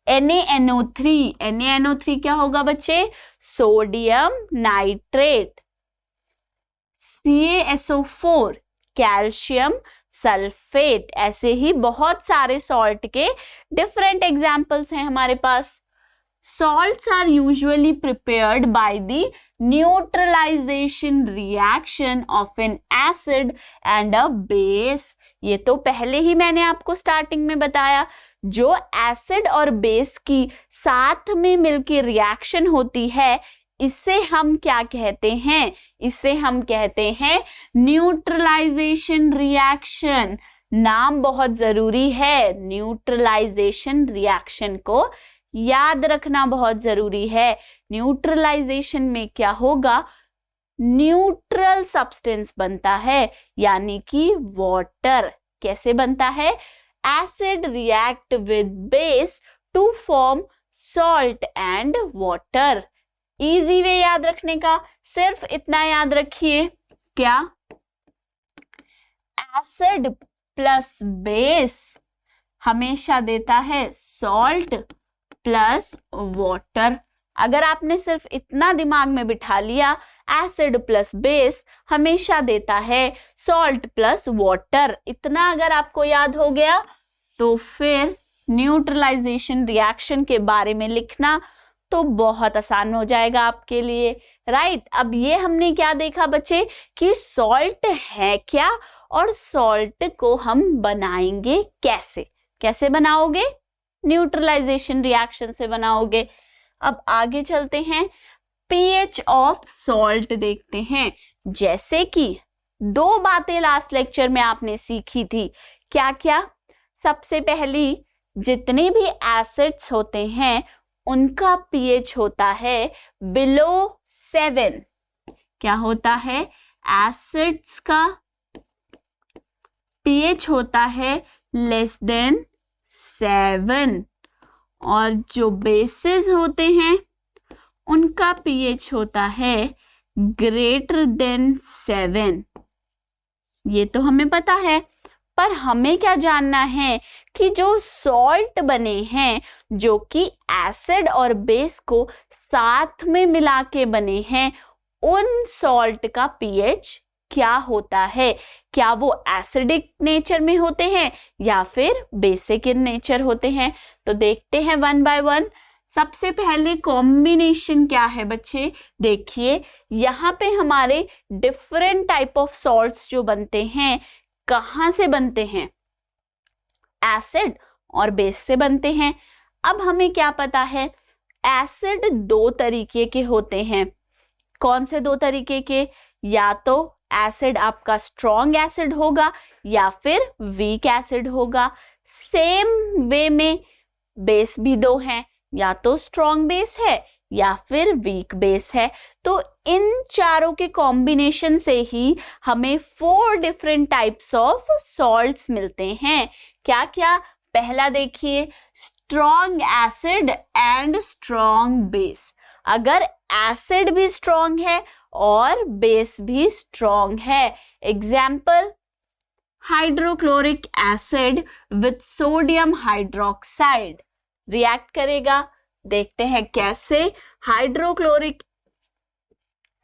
NaNO3, NaNO3 क्या होगा बच्चे? Sodium nitrate. CaSO4 calcium sulphate. ऐसे ही बहुत सारे सॉल्ट के डिफरेंट एग्जाम्पल्स हैं हमारे पास। Salts are usually prepared by the neutralization reaction of an acid and a base. ये तो पहले ही मैंने आपको स्टार्टिंग में बताया, जो एसिड और बेस की साथ में मिलकर रिएक्शन होती है, इसे हम क्या कहते हैं? इसे हम कहते हैं न्यूट्रलाइजेशन रिएक्शन। नाम बहुत जरूरी है, न्यूट्रलाइजेशन रिएक्शन को याद रखना बहुत जरूरी है। न्यूट्रलाइजेशन में क्या होगा? न्यूट्रल सब्सटेंस बनता है, यानी कि वाटर। कैसे बनता है? Acid react with base to form salt and water. Easy way याद रखने का, सिर्फ इतना याद रखिए, क्या? एसिड प्लस बेस हमेशा देता है सॉल्ट प्लस वाटर। अगर आपने सिर्फ इतना दिमाग में बिठा लिया, एसिड प्लस बेस हमेशा देता है सॉल्ट प्लस वाटर, इतना अगर आपको याद हो गया, तो फिर न्यूट्रलाइजेशन रिएक्शन के बारे में लिखना तो बहुत आसान हो जाएगा आपके लिए, राइट। अब ये हमने क्या देखा बच्चे कि सॉल्ट है क्या और सॉल्ट को हम बनाएंगे कैसे। कैसे बनाओगे? न्यूट्रलाइजेशन रिएक्शन से बनाओगे। अब आगे चलते हैं, पीएच ऑफ सॉल्ट देखते हैं। जैसे कि दो बातें लास्ट लेक्चर में आपने सीखी थी, क्या क्या? सबसे पहली, जितने भी एसिड्स होते हैं उनका पीएच होता है बिलो 7। क्या होता है? एसिड्स का पीएच होता है लेस देन 7 और जो बेसेस होते हैं उनका पीएच होता है ग्रेटर देन 7। ये तो हमें पता है, पर हमें क्या जानना है कि जो सॉल्ट बने हैं, जो कि एसिड और बेस को साथ में मिला के बने हैं, उन सॉल्ट का पीएच क्या होता है? क्या वो एसिडिक नेचर में होते हैं या फिर बेसिक इन नेचर होते हैं? तो देखते हैं वन बाय वन। सबसे पहले कॉम्बिनेशन क्या है बच्चे? देखिए यहाँ पे हमारे डिफरेंट टाइप ऑफ सॉल्ट्स जो बनते हैं, कहाँ से बनते हैं? एसिड और बेस से बनते हैं। अब हमें क्या पता है? एसिड दो तरीके के होते हैं। कौन से दो तरीके के? या तो एसिड आपका स्ट्रॉन्ग एसिड होगा या फिर वीक एसिड होगा। सेम वे में बेस भी दो हैं, या तो स्ट्रॉन्ग बेस है या फिर वीक बेस है। तो इन चारों के कॉम्बिनेशन से ही हमें 4 डिफरेंट टाइप्स ऑफ सॉल्ट्स मिलते हैं। क्या क्या? पहला देखिए, strong acid and strong base. अगर एसिड भी स्ट्रॉन्ग है और बेस भी स्ट्रॉन्ग है, example hydrochloric acid with sodium hydroxide react करेगा। देखते हैं कैसे। हाइड्रोक्लोरिक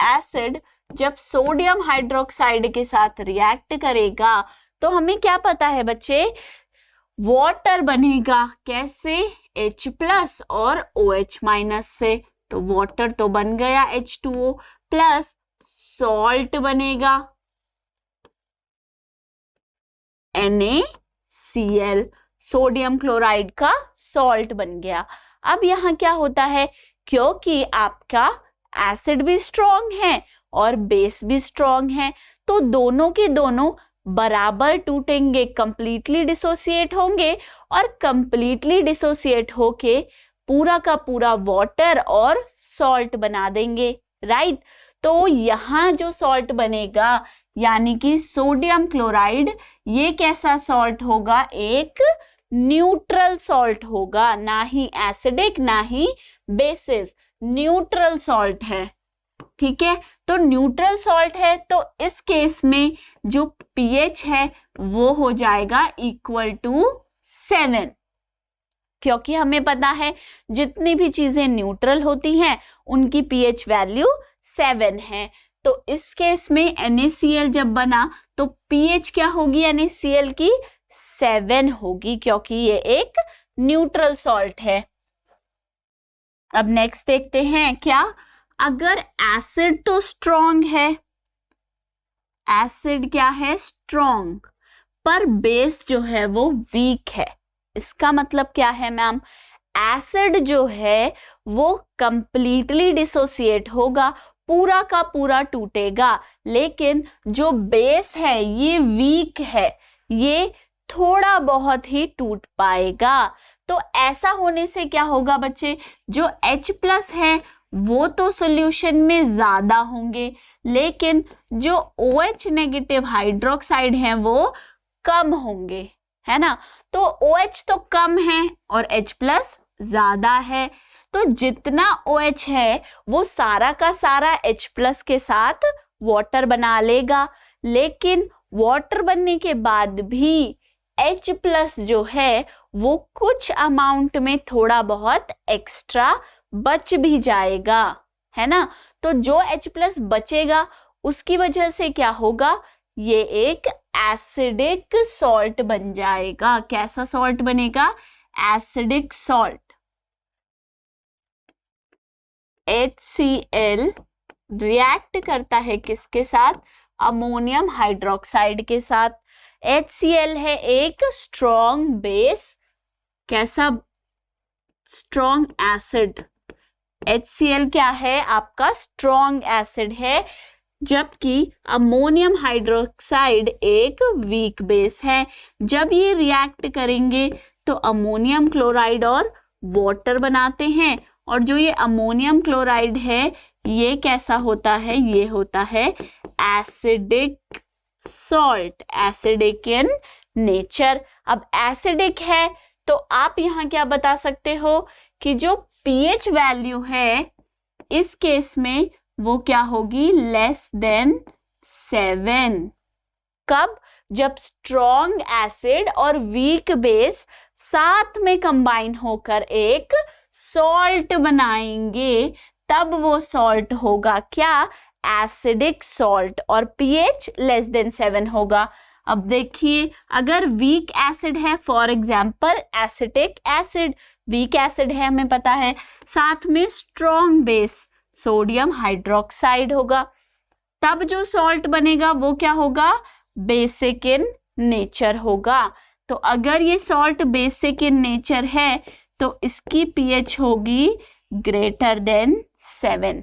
एसिड जब सोडियम हाइड्रोक्साइड के साथ रिएक्ट करेगा तो हमें क्या पता है बच्चे? वाटर बनेगा। कैसे? H+ और OH- से। तो वाटर तो बन गया H2O प्लस, सॉल्ट बनेगा NaCl, सोडियम क्लोराइड का सॉल्ट बन गया। अब यहाँ क्या होता है? क्योंकि आपका एसिड भी स्ट्रॉन्ग है और बेस भी स्ट्रॉन्ग है, तो दोनों के दोनों बराबर टूटेंगे, कंप्लीटली डिसोसिएट होंगे और कंप्लीटली डिसोसिएट होके पूरा का पूरा वाटर और सॉल्ट बना देंगे, राइट। तो यहाँ जो सॉल्ट बनेगा यानी कि सोडियम क्लोराइड ये कैसा सॉल्ट होगा, एक न्यूट्रल सॉल्ट होगा, ना ही एसिडिक ना ही बेसिस, न्यूट्रल सॉल्ट है। ठीक है, तो न्यूट्रल सॉल्ट है तो इस केस में जो पीएच है वो हो जाएगा इक्वल टू 7, क्योंकि हमें पता है जितनी भी चीजें न्यूट्रल होती हैं उनकी पीएच वैल्यू 7 है। तो इस केस में NaCl जब बना तो पीएच क्या होगी NaCl की, 7 होगी, क्योंकि ये एक न्यूट्रल सॉल्ट है। अब नेक्स्ट देखते हैं, क्या अगर एसिड तो स्ट्रॉन्ग है, एसिड क्या है, स्ट्रॉन्ग, पर बेस जो है वो वीक है। इसका मतलब क्या है मैम, एसिड जो है वो कंप्लीटली डिसोसिएट होगा, पूरा का पूरा टूटेगा, लेकिन जो बेस है ये वीक है, ये थोड़ा बहुत ही टूट पाएगा। तो ऐसा होने से क्या होगा बच्चे, जो H+ है वो तो सॉल्यूशन में ज्यादा होंगे, लेकिन जो OH नेगेटिव हाइड्रोक्साइड है वो कम होंगे, है ना। तो OH तो कम है और H+ ज्यादा है, तो जितना OH है वो सारा का सारा H+ के साथ वाटर बना लेगा, लेकिन वाटर बनने के बाद भी H+ जो है वो कुछ अमाउंट में थोड़ा बहुत एक्स्ट्रा बच भी जाएगा, है ना। तो जो H+ बचेगा उसकी वजह से क्या होगा, ये एक एसिडिक सॉल्ट बन जाएगा। कैसा सॉल्ट बनेगा, एसिडिक सॉल्ट। HCl रिएक्ट करता है किसके साथ, अमोनियम हाइड्रोक्साइड के साथ। HCl है एक स्ट्रॉन्ग बेस, कैसा, स्ट्रॉन्ग एसिड। HCl क्या है, आपका स्ट्रॉन्ग एसिड है, जबकि अमोनियम हाइड्रोक्साइड एक वीक बेस है। जब ये रिएक्ट करेंगे तो अमोनियम क्लोराइड और वाटर बनाते हैं, और जो ये अमोनियम क्लोराइड है ये कैसा होता है, ये होता है acidic salt, acidic in nature. अब एसिडिक है तो आप यहाँ क्या बता सकते हो कि जो पीएच वैल्यू है इस केस में वो क्या होगी, लेस देन 7। कब, जब स्ट्रॉन्ग एसिड और वीक बेस साथ में कंबाइन होकर एक सॉल्ट बनाएंगे, तब वो सॉल्ट होगा क्या, एसिडिक सॉल्ट, और पीएच लेस देन 7 होगा। अब देखिए, अगर वीक एसिड है, for example acetic acid, weak acid है हमें पता है, साथ में स्ट्रॉन्ग बेस सोडियम हाइड्रोक्साइड होगा, तब जो सॉल्ट बनेगा वो क्या होगा, बेसिक इन नेचर होगा। तो अगर ये सॉल्ट बेसिक इन नेचर है तो इसकी पीएच होगी ग्रेटर देन 7।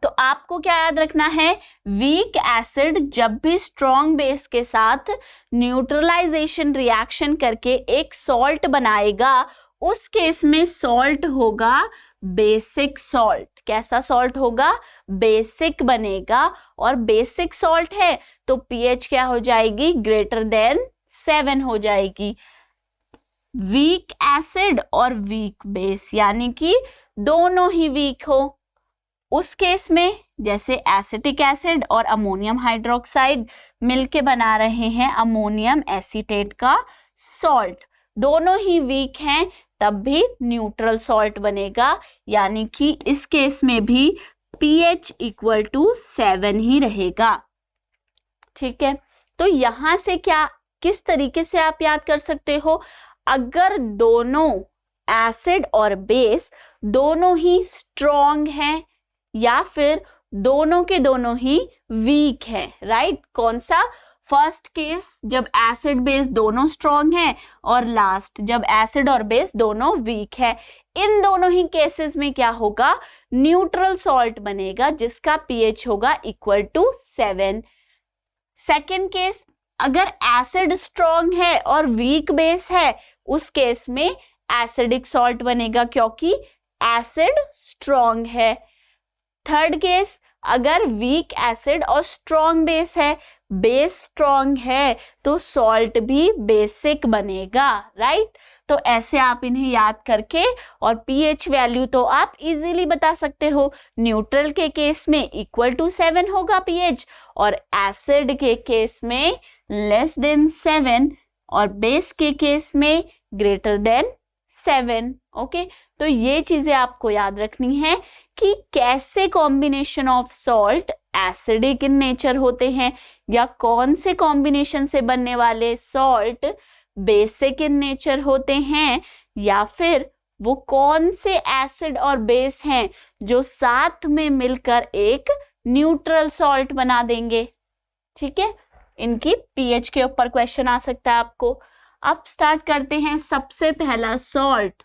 तो आपको क्या याद रखना है, वीक एसिड जब भी स्ट्रॉन्ग बेस के साथ न्यूट्रलाइजेशन रिएक्शन करके एक सॉल्ट बनाएगा, उस केस में सॉल्ट होगा बेसिक सॉल्ट। कैसा सॉल्ट होगा, बेसिक बनेगा, और बेसिक सॉल्ट है तो पीएच क्या हो जाएगी, ग्रेटर देन 7 हो जाएगी। वीक एसिड और वीक बेस यानी कि दोनों ही वीक हो, उस केस में जैसे एसिटिक एसिड और अमोनियम हाइड्रोक्साइड मिलके बना रहे हैं अमोनियम एसीटेट का सॉल्ट, दोनों ही वीक हैं, तब भी न्यूट्रल सॉल्ट बनेगा, यानी कि इस केस में भी pH इक्वल टू 7 ही रहेगा। ठीक है, तो यहां से क्या, किस तरीके से आप याद कर सकते हो, अगर दोनों एसिड और बेस दोनों ही स्ट्रॉन्ग हैं या फिर दोनों के दोनों ही वीक है, राइट। कौन सा, फर्स्ट केस जब एसिड बेस दोनों स्ट्रॉन्ग है, और लास्ट जब एसिड और बेस दोनों वीक है। इन दोनों ही केसेस में क्या होगा, न्यूट्रल सॉल्ट बनेगा जिसका पीएच होगा इक्वल टू 7। सेकेंड केस, अगर एसिड स्ट्रॉन्ग है और वीक बेस है, उस केस में एसिडिक सॉल्ट बनेगा क्योंकि एसिड स्ट्रॉन्ग है। थर्ड केस, अगर वीक एसिड और स्ट्रॉन्ग बेस है, बेस स्ट्रॉन्ग है तो सॉल्ट भी बेसिक बनेगा, राइट। तो ऐसे आप इन्हें याद करके, और पीएच वैल्यू तो आप इजीली बता सकते हो। न्यूट्रल के केस में इक्वल टू 7 होगा पीएच, और एसिड के केस में लेस देन 7, और बेस के केस में ग्रेटर देन 7। ओके, तो ये चीजें आपको याद रखनी है कि कैसे combination of salt acidic in nature होते हैं, या कौन से कॉम्बिनेशन से बनने वाले सॉल्ट बेसिक इन नेचर होते हैं, या फिर वो कौन से एसिड और बेस हैं जो साथ में मिलकर एक न्यूट्रल सॉल्ट बना देंगे। ठीक है, इनकी पीएच के ऊपर क्वेश्चन आ सकता है आपको। अब स्टार्ट करते हैं। सबसे पहला सॉल्ट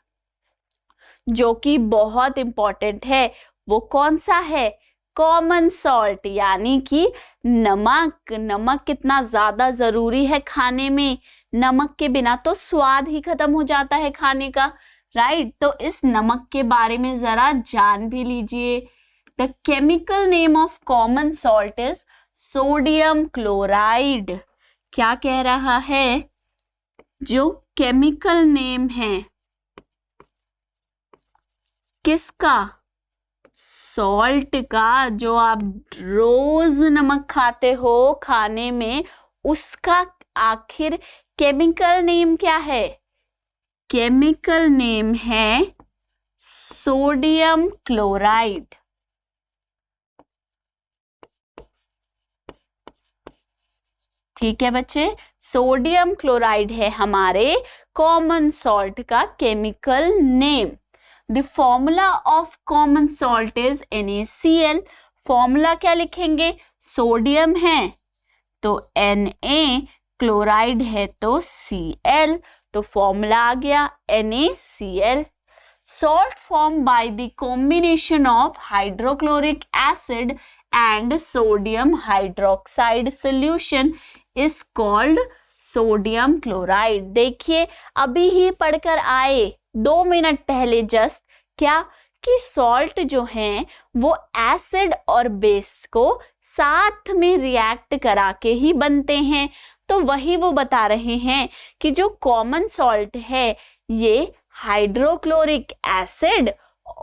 जो कि बहुत इंपॉर्टेंट है वो कौन सा है? कॉमन सॉल्ट, यानी कि नमक। नमक कितना ज्यादा जरूरी है खाने में, नमक के बिना तो स्वाद ही खत्म हो जाता है खाने का, राइट। तो इस नमक के बारे में जरा जान भी लीजिए। The chemical name of common salt is sodium chloride. क्या कह रहा है? जो केमिकल नेम है किसका? सॉल्ट का, जो आप रोज नमक खाते हो खाने में, उसका आखिर केमिकल नेम क्या है? केमिकल नेम है सोडियम क्लोराइड। ठीक है बच्चे, सोडियम क्लोराइड है हमारे कॉमन सॉल्ट का chemical name. The formula of common salt is NaCl। Formula क्या लिखेंगे? सोडियम है तो Na, क्लोराइड है तो Cl, तो फॉर्मूला आ गया NaCl। Salt formed by the combination of hydrochloric acid and sodium hydroxide solution is called sodium chloride। देखिए अभी ही पढ़कर आए 2 मिनट पहले जस्ट, क्या कि सॉल्ट जो हैं वो एसिड और बेस को साथ में रिएक्ट करा के ही बनते हैं। तो वही वो बता रहे हैं कि जो कॉमन सॉल्ट है ये हाइड्रोक्लोरिक एसिड,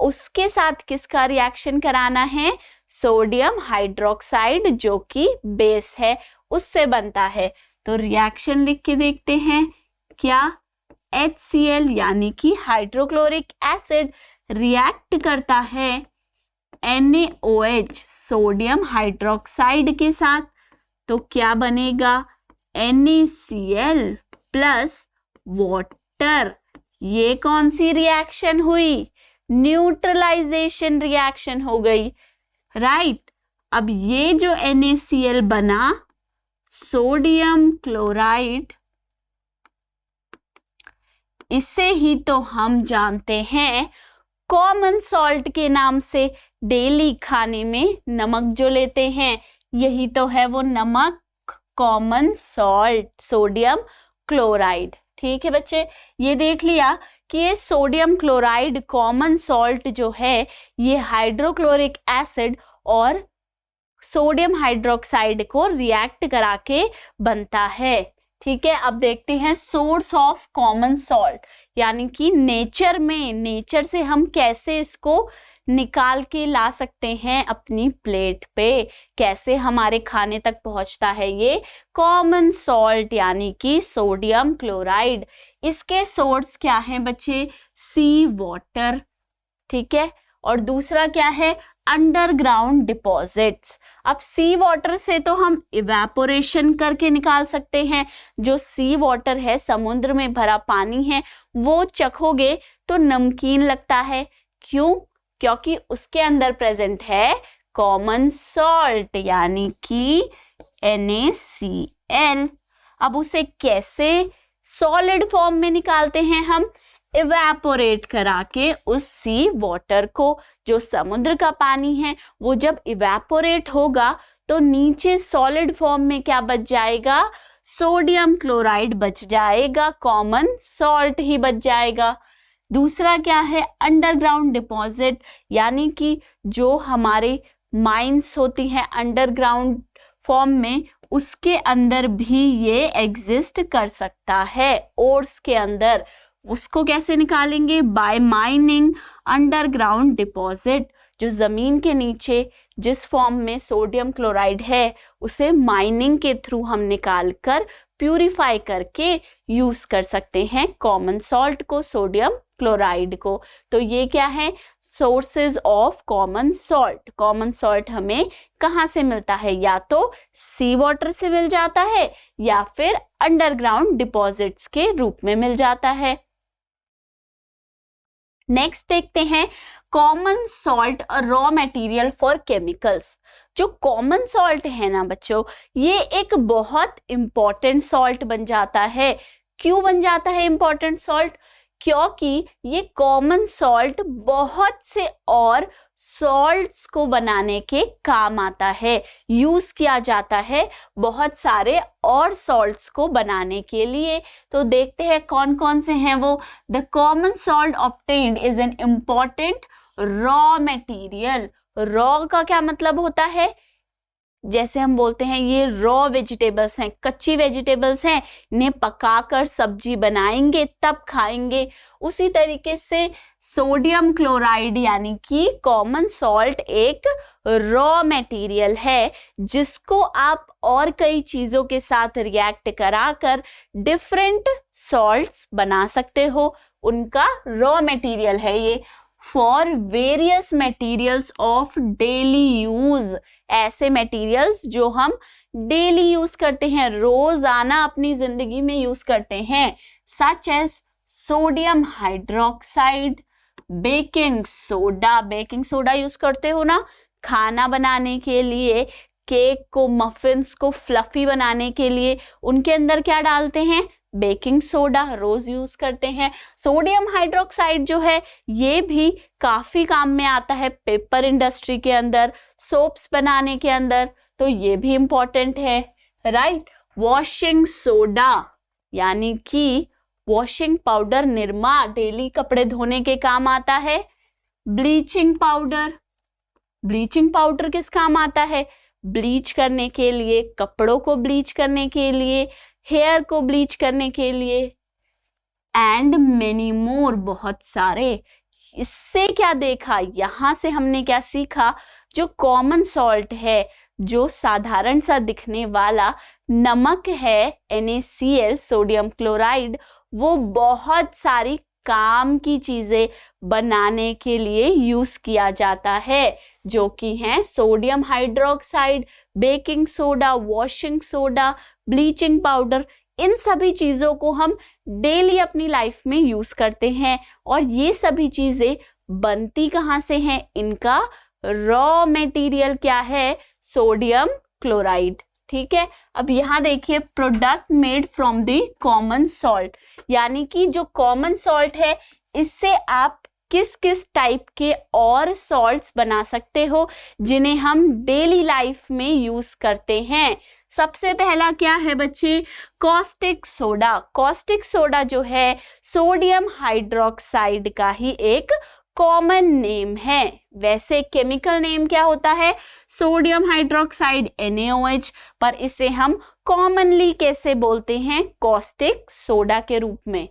उसके साथ किसका रिएक्शन कराना है? सोडियम हाइड्रोक्साइड जो कि बेस है, उससे बनता है। तो रिएक्शन लिख के देखते हैं। क्या? HCl यानी कि हाइड्रोक्लोरिक एसिड रिएक्ट करता है NaOH सोडियम हाइड्रोक्साइड के साथ, तो क्या बनेगा? NaCl plus water. ये कौन सी रिएक्शन हुई? न्यूट्रलाइजेशन रिएक्शन हो गई, राइट। अब ये जो NaCl बना, सोडियम क्लोराइड, इसे ही तो हम जानते हैं कॉमन सॉल्ट के नाम से। डेली खाने में नमक जो लेते हैं, यही तो है वो नमक, कॉमन सॉल्ट, सोडियम क्लोराइड। ठीक है बच्चे, ये देख लिया कि ये सोडियम क्लोराइड कॉमन सॉल्ट जो है ये हाइड्रोक्लोरिक एसिड और सोडियम हाइड्रोक्साइड को रिएक्ट करा के बनता है। ठीक है, अब देखते हैं सोर्स ऑफ कॉमन सॉल्ट, यानी कि नेचर में, नेचर से हम कैसे इसको निकाल के ला सकते हैं अपनी प्लेट पे, कैसे हमारे खाने तक पहुंचता है ये कॉमन सॉल्ट यानी कि सोडियम क्लोराइड। इसके सोर्स क्या है बच्चे? सी वाटर। ठीक है, और दूसरा क्या है? Underground deposits. अब सी वाटर से तो हम इवेपोरेशन करके निकाल सकते हैं। जो सी वाटर है, समुद्र में भरा पानी है, वो चखोगे तो नमकीन लगता है। क्यों? क्योंकि उसके अंदर प्रेजेंट है कॉमन सॉल्ट यानी कि NaCl। अब उसे कैसे सॉलिड फॉर्म में निकालते हैं हम? इवेपोरेट करा के उस सी वाटर को, जो समुद्र का पानी है, वो जब इवेपोरेट होगा तो नीचे सॉलिड फॉर्म में क्या बच जाएगा? सोडियम क्लोराइड बच जाएगा, कॉमन सॉल्ट ही बच जाएगा। दूसरा क्या है? अंडरग्राउंड डिपॉजिट, यानी कि जो हमारे माइंस होती हैं अंडरग्राउंड फॉर्म में, उसके अंदर भी ये एग्जिस्ट कर सकता है, ओर्स के अंदर। उसको कैसे निकालेंगे? By mining underground deposit. जो जमीन के नीचे जिस फॉर्म में सोडियम क्लोराइड है उसे माइनिंग के थ्रू हम निकाल कर प्यूरिफाई करके यूज कर सकते हैं कॉमन सॉल्ट को, सोडियम क्लोराइड को। तो ये क्या है? Sources of common salt. Common salt हमें कहाँ से मिलता है? या तो सी वाटर से मिल जाता है या फिर अंडरग्राउंड डिपॉजिट्स के रूप में मिल जाता है। नेक्स्ट देखते हैं common salt raw material for chemicals. जो कॉमन सॉल्ट है ना बच्चों, ये एक बहुत इंपॉर्टेंट सॉल्ट बन जाता है। क्यों बन जाता है इंपॉर्टेंट सॉल्ट? क्योंकि ये कॉमन सॉल्ट बहुत से और सॉल्ट्स को बनाने के काम आता है, यूज किया जाता है बहुत सारे और सॉल्ट्स को बनाने के लिए। तो देखते हैं कौन कौन से हैं वो। The common salt obtained is an important raw material. Raw का क्या मतलब होता है? जैसे हम बोलते हैं ये रॉ वेजिटेबल्स हैं, कच्ची वेजिटेबल्स हैं, इन्हें पकाकर सब्जी बनाएंगे तब खाएंगे। उसी तरीके से सोडियम क्लोराइड यानी कि कॉमन सॉल्ट एक रॉ मटेरियल है जिसको आप और कई चीजों के साथ रिएक्ट कराकर डिफरेंट सॉल्ट्स बना सकते हो। उनका रॉ मटेरियल है ये। For various materials of daily use, ऐसे मटेरियल्स जो हम डेली यूज करते हैं, रोजाना अपनी जिंदगी में यूज करते हैं, such as sodium hydroxide, baking soda. Baking soda use करते हो ना खाना बनाने के लिए, केक को, मफिन्स को फ्लफी बनाने के लिए, उनके अंदर क्या डालते हैं? बेकिंग सोडा रोज यूज करते हैं। सोडियम हाइड्रोक्साइड जो है ये भी काफी काम में आता है पेपर इंडस्ट्री के अंदर, सोप्स बनाने के अंदर, तो ये भी इंपॉर्टेंट है, राइट। वॉशिंग सोडा यानी कि वॉशिंग पाउडर, निरमा, डेली कपड़े धोने के काम आता है। ब्लीचिंग पाउडर, ब्लीचिंग पाउडर किस काम आता है? ब्लीच करने के लिए, कपड़ों को ब्लीच करने के लिए, हेयर को ब्लीच करने के लिए, एंड मेनी मोर, बहुत सारे। इससे क्या देखा? यहां से हमने क्या सीखा? जो कॉमन सॉल्ट है, जो साधारण सा दिखने वाला नमक है NaCl, सोडियम क्लोराइड, वो बहुत सारी काम की चीजें बनाने के लिए यूज किया जाता है, जो कि हैं sodium hydroxide, baking soda, washing soda, bleaching powder. इन सभी चीजों को हम डेली अपनी लाइफ में यूज करते हैं और ये सभी चीजें बनती कहाँ से हैं? इनका रॉ मटेरियल क्या है? Sodium chloride. ठीक है, अब यहाँ देखिए product made from the common salt, यानी कि जो कॉमन सॉल्ट है इससे आप किस किस टाइप के और सॉल्ट्स बना सकते हो जिन्हें हम डेली लाइफ में यूज करते हैं। सबसे पहला क्या है बच्चे? Caustic soda. कॉस्टिक सोडा जो है सोडियम हाइड्रोक्साइड का ही एक कॉमन नेम है। वैसे केमिकल नेम क्या होता है? सोडियम हाइड्रोक्साइड NaOH, पर इसे हम कॉमनली कैसे बोलते हैं? कॉस्टिक सोडा के रूप में।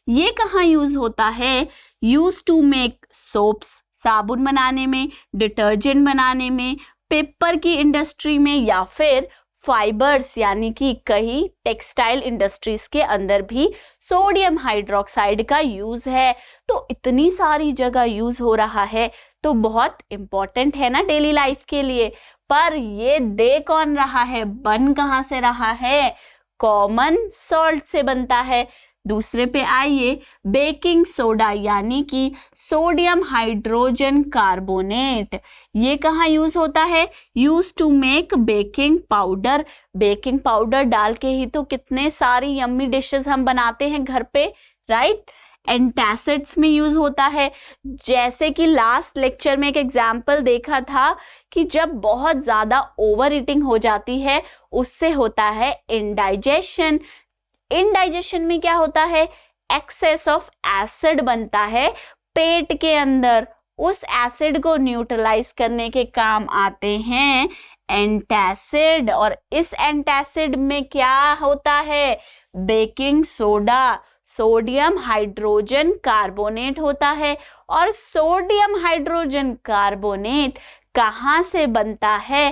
ये कहाँ यूज होता है? यूज टू मेक सोप्स, साबुन बनाने में, डिटर्जेंट बनाने में, पेपर की इंडस्ट्री में, या फिर फाइबर्स यानी कि कई टेक्सटाइल इंडस्ट्रीज के अंदर भी सोडियम हाइड्रोक्साइड का यूज है। तो इतनी सारी जगह यूज हो रहा है तो बहुत इंपॉर्टेंट है ना डेली लाइफ के लिए। पर ये दे कौन रहा है? बन कहाँ से रहा है? कॉमन सॉल्ट से बनता है। दूसरे पे आइए, बेकिंग सोडा यानी कि सोडियम हाइड्रोजन कार्बोनेट। ये कहाँ यूज होता है? Use to make baking powder. Baking powder डाल के ही तो कितने सारी यम्मी डिशेस हम बनाते हैं घर पे, राइट। एंटासिड्स में यूज होता है। जैसे कि लास्ट लेक्चर में एक एग्जाम्पल देखा था कि जब बहुत ज्यादा ओवर ईटिंग हो जाती है उससे होता है इंडाइजेशन। इनडाइजेशन में क्या होता है? एक्सेस ऑफ एसिड बनता है पेट के अंदर, उस एसिड को न्यूट्रलाइज करने के काम आते हैं एंटासिड। और इस एंटासिड में क्या होता है? Baking soda, sodium hydrogen carbonate होता है। और सोडियम हाइड्रोजन कार्बोनेट कहाँ से बनता है?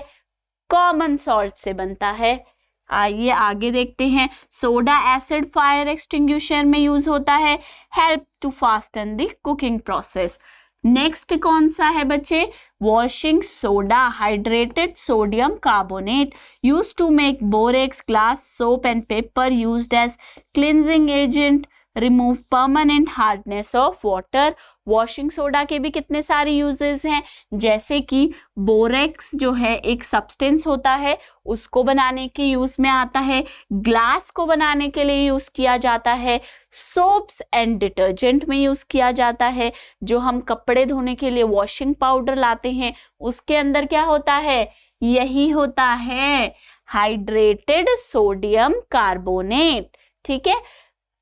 कॉमन सॉल्ट से बनता है। आइए आगे देखते हैं। सोडा एसिड फायर एक्सटिंग्विशर में यूज होता है, help to fasten the cooking process. Next कौन सा है बच्चे? Washing soda, hydrated sodium carbonate, use to make borax, glass, soap and paper, used as cleansing agent, remove permanent hardness of water. Washing soda के भी कितने सारे uses हैं, जैसे कि बोरेक्स जो है एक सब्सटेंस होता है, उसको बनाने के यूज में आता है, ग्लास को बनाने के लिए यूज किया जाता है, सोप्स एंड डिटर्जेंट में यूज किया जाता है। जो हम कपड़े धोने के लिए वॉशिंग पाउडर लाते हैं उसके अंदर क्या होता है? यही होता है, हाइड्रेटेड सोडियम कार्बोनेट। ठीक है,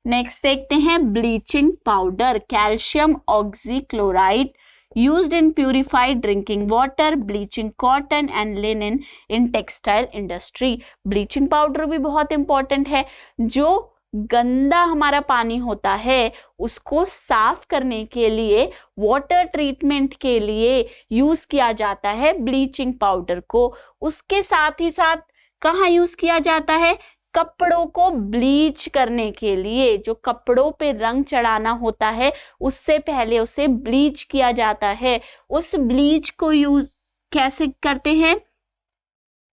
नेक्स्ट देखते हैं bleaching powder, calcium oxychloride, used in purified drinking water, bleaching cotton and linen in textile industry। Bleaching powder भी बहुत इंपॉर्टेंट है। जो गंदा हमारा पानी होता है उसको साफ करने के लिए, वाटर ट्रीटमेंट के लिए यूज किया जाता है ब्लीचिंग पाउडर को। उसके साथ ही साथ कहाँ यूज किया जाता है? कपड़ों को ब्लीच करने के लिए। जो कपड़ों पे रंग चढ़ाना होता है उससे पहले उसे ब्लीच किया जाता है। उस ब्लीच को यूज कैसे करते हैं?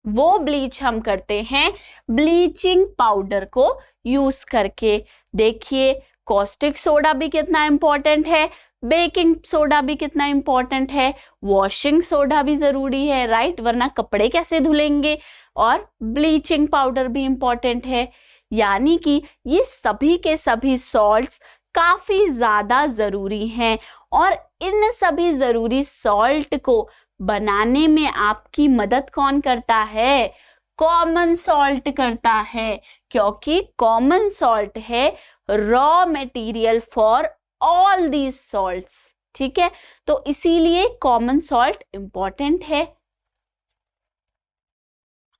वो ब्लीच हम करते हैं ब्लीचिंग पाउडर को यूज करके। देखिए, कॉस्टिक सोडा भी कितना इंपॉर्टेंट है, बेकिंग सोडा भी कितना इंपॉर्टेंट है, वॉशिंग सोडा भी जरूरी है, राइट, वरना कपड़े कैसे धुलेंगे। और ब्लीचिंग पाउडर भी इंपॉर्टेंट है। यानी कि ये सभी के सभी सॉल्ट्स काफी ज्यादा जरूरी हैं। और इन सभी जरूरी सॉल्ट को बनाने में आपकी मदद कौन करता है? कॉमन सॉल्ट करता है, क्योंकि कॉमन सॉल्ट है raw material for all these salts. ठीक है, तो इसीलिए कॉमन सॉल्ट इंपॉर्टेंट है।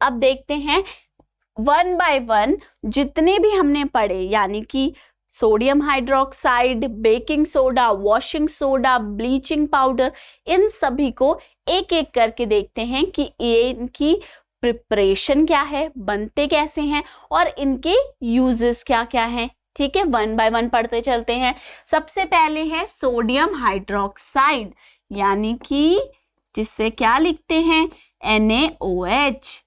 अब देखते हैं वन बाय वन जितने भी हमने पढ़े, यानी कि sodium hydroxide, baking soda, washing soda, bleaching powder, इन सभी को एक एक करके देखते हैं कि इनकी प्रिपरेशन क्या है, बनते कैसे हैं और इनके यूजेस क्या क्या हैं। ठीक है, वन बाय वन पढ़ते चलते हैं। सबसे पहले है सोडियम हाइड्रोक्साइड, यानी कि जिससे क्या लिखते हैं? NaOH।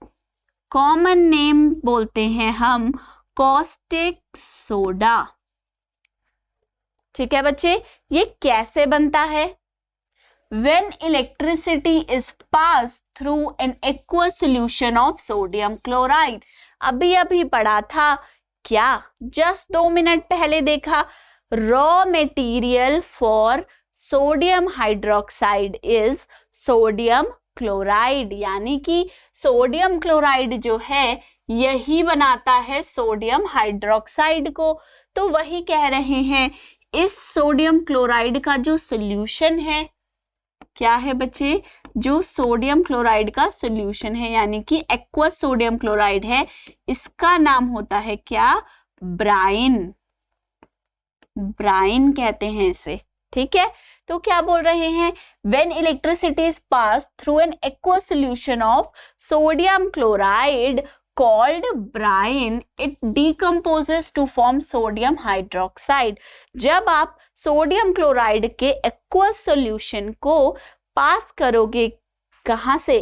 कॉमन नेम बोलते हैं हम कॉस्टिक सोडा। ठीक है बच्चे, ये कैसे बनता है? When electricity is passed through an aqueous solution of sodium chloride। अभी पढ़ा था क्या? जस्ट 2 मिनट पहले देखा। Raw material for sodium hydroxide is sodium chloride, यानी कि सोडियम क्लोराइड जो है यही बनाता है सोडियम हाइड्रोक्साइड को। तो वही कह रहे हैं, इस सोडियम क्लोराइड का जो सोल्यूशन है, क्या है बच्चे? जो सोडियम क्लोराइड का सोल्यूशन है, यानी कि एक्वस सोडियम क्लोराइड है, इसका नाम होता है क्या? ब्राइन। ब्राइन कहते हैं इसे। ठीक है, तो क्या बोल रहे हैं? When electricity is passed through an aqueous solution of sodium chloride called brine, it decomposes to form sodium hydroxide। जब आप सोडियम क्लोराइड के एक्वस सॉल्यूशन को पास करोगे, कहाँ से?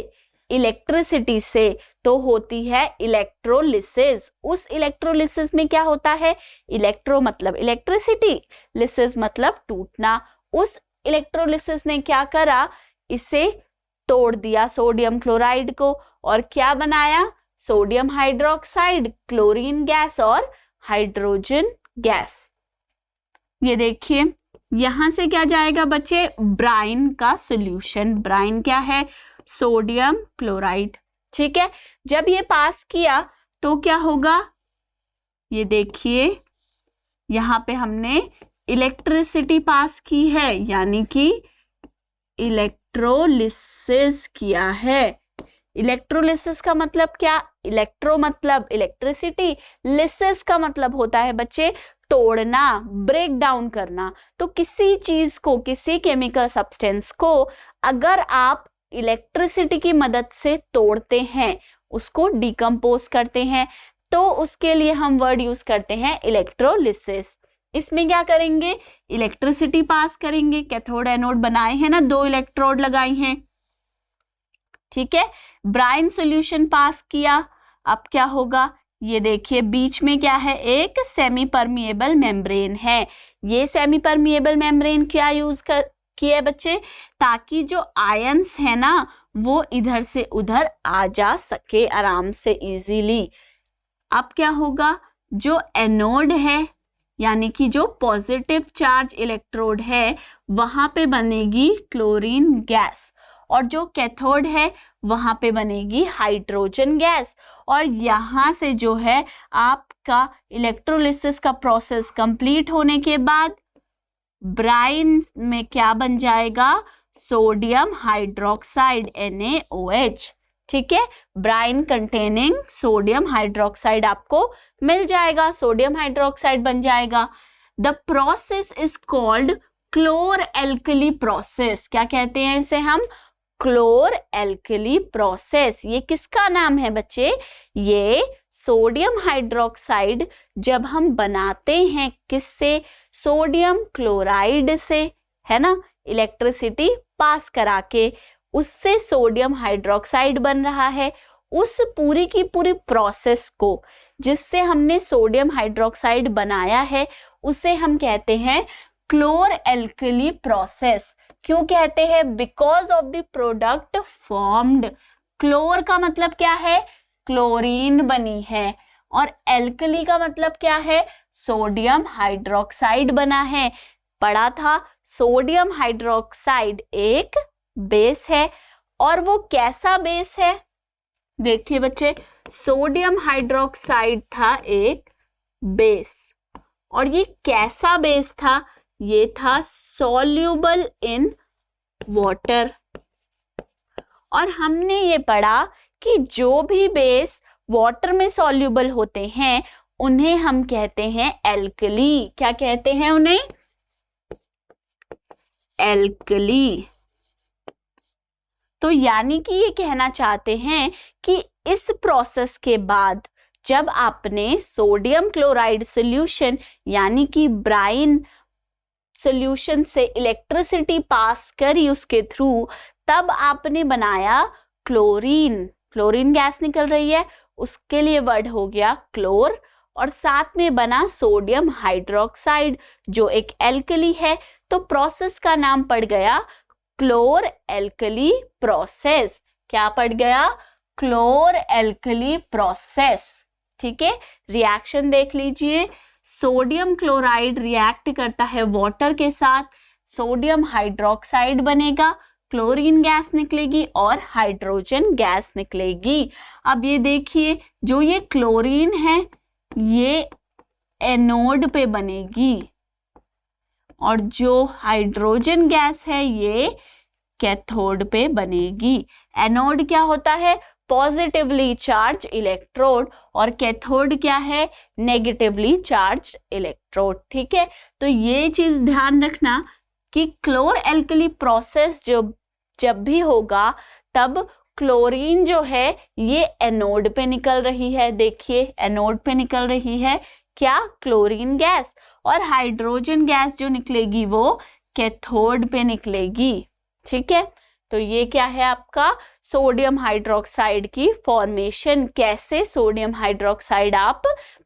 इलेक्ट्रिसिटी से, तो होती है इलेक्ट्रोलिसिस। उस इलेक्ट्रोलिसिस में क्या होता है? इलेक्ट्रो मतलब इलेक्ट्रिसिटी, लिसिस मतलब टूटना। उस इलेक्ट्रोलिसिस ने क्या करा? इसे तोड़ दिया सोडियम क्लोराइड को, और क्या बनाया? सोडियम हाइड्रोक्साइड, क्लोरीन गैस और हाइड्रोजन गैस। ये देखिए, यहां से क्या जाएगा बच्चे? ब्राइन का सॉल्यूशन। ब्राइन क्या है? Sodium chloride. ठीक है, जब ये पास किया तो क्या होगा? ये देखिए, यहां पे हमने इलेक्ट्रिसिटी पास की है, यानी कि इलेक्ट्रोलिसिस किया है। इलेक्ट्रोलिसिस का मतलब क्या? इलेक्ट्रो मतलब इलेक्ट्रिसिटी, लिसिस का मतलब होता है बच्चे तोड़ना, ब्रेक डाउन करना। तो किसी चीज को, किसी केमिकल सब्सटेंस को अगर आप इलेक्ट्रिसिटी की मदद से तोड़ते हैं, उसको डिकम्पोज करते हैं, तो उसके लिए हम वर्ड यूज करते हैं इलेक्ट्रोलिसिस। इसमें क्या करेंगे? इलेक्ट्रिसिटी पास करेंगे। कैथोड एनोड बनाए हैं ना, 2 इलेक्ट्रोड लगाई हैं, ठीक है। ब्राइन सॉल्यूशन पास किया, अब क्या होगा? ये देखिए बीच में क्या है? एक सेमी परमिएबल मेम्ब्रेन है। ये सेमी परमिएबल मेम्ब्रेन क्या यूज किया बच्चे? ताकि जो आयंस है ना वो इधर से उधर आ जा सके आराम से, इजीली। अब क्या होगा? जो एनोड है यानी कि जो पॉजिटिव चार्ज इलेक्ट्रोड है वहां पे बनेगी क्लोरीन गैस, और जो कैथोड है वहां पे बनेगी हाइड्रोजन गैस। और यहां से जो है आपका इलेक्ट्रोलिसिस का प्रोसेस कंप्लीट होने के बाद ब्राइन में क्या बन जाएगा? सोडियम हाइड्रोक्साइड NaOH, ठीक है। ब्राइन कंटेनिंग सोडियम हाइड्रोक्साइड आपको मिल जाएगा, सोडियम हाइड्रोक्साइड बन जाएगा। The process is called chlor alkali process. क्या कहते हैं इसे हम? Chlor alkali process. ये किसका नाम है बच्चे? ये सोडियम हाइड्रोक्साइड जब हम बनाते हैं, किससे? सोडियम क्लोराइड से, है ना, इलेक्ट्रिसिटी पास करा के, उससे सोडियम हाइड्रोक्साइड बन रहा है। उस पूरी की पूरी प्रोसेस को जिससे हमने सोडियम हाइड्रोक्साइड बनाया है उसे हम कहते हैं क्लोर एल्कली प्रोसेस। क्यों कहते हैं? Because of the product formed. Chlor का मतलब क्या है? क्लोरीन बनी है, और एल्कली का मतलब क्या है? सोडियम हाइड्रोक्साइड बना है। पढ़ा था, सोडियम हाइड्रोक्साइड एक बेस है। और वो कैसा बेस है? देखिए बच्चे, सोडियम हाइड्रोक्साइड था एक बेस, और ये कैसा बेस था? ये था सॉल्यूबल इन वाटर। और हमने ये पढ़ा कि जो भी बेस वाटर में सॉल्यूबल होते हैं उन्हें हम कहते हैं एल्कली। क्या कहते हैं उन्हें? एल्कली। तो यानी कि ये कहना चाहते हैं कि इस प्रोसेस के बाद जब आपने सोडियम क्लोराइड सॉल्यूशन यानी कि ब्राइन सॉल्यूशन से इलेक्ट्रिसिटी पास करी उसके थ्रू, तब आपने बनाया क्लोरीन। क्लोरीन गैस निकल रही है, उसके लिए वर्ड हो गया क्लोर, और साथ में बना सोडियम हाइड्रोक्साइड जो एक एल्कली है। तो प्रोसेस का नाम पड़ गया क्लोर एल्कली प्रोसेस। क्या पड़ गया? क्लोर एल्कली प्रोसेस, ठीक है। रिएक्शन देख लीजिए, सोडियम क्लोराइड रिएक्ट करता है वाटर के साथ, सोडियम हाइड्रोक्साइड बनेगा, क्लोरीन गैस निकलेगी और हाइड्रोजन गैस निकलेगी। अब ये देखिए, जो ये क्लोरीन है ये एनोड पे बनेगी, और जो हाइड्रोजन गैस है ये कैथोड पे बनेगी। एनोड क्या होता है? पॉजिटिवली चार्ज इलेक्ट्रोड, और कैथोड क्या है? नेगेटिवली चार्ज इलेक्ट्रोड, ठीक है। तो ये चीज ध्यान रखना कि क्लोर एल्कली प्रोसेस जब भी होगा तब क्लोरीन जो है ये एनोड पे निकल रही है। देखिए एनोड पे निकल रही है क्या? क्लोरीन गैस, और हाइड्रोजन गैस जो निकलेगी वो कैथोड पे निकलेगी, ठीक है। तो ये क्या है आपका? सोडियम हाइड्रोक्साइड की फॉर्मेशन, कैसे सोडियम हाइड्रोक्साइड आप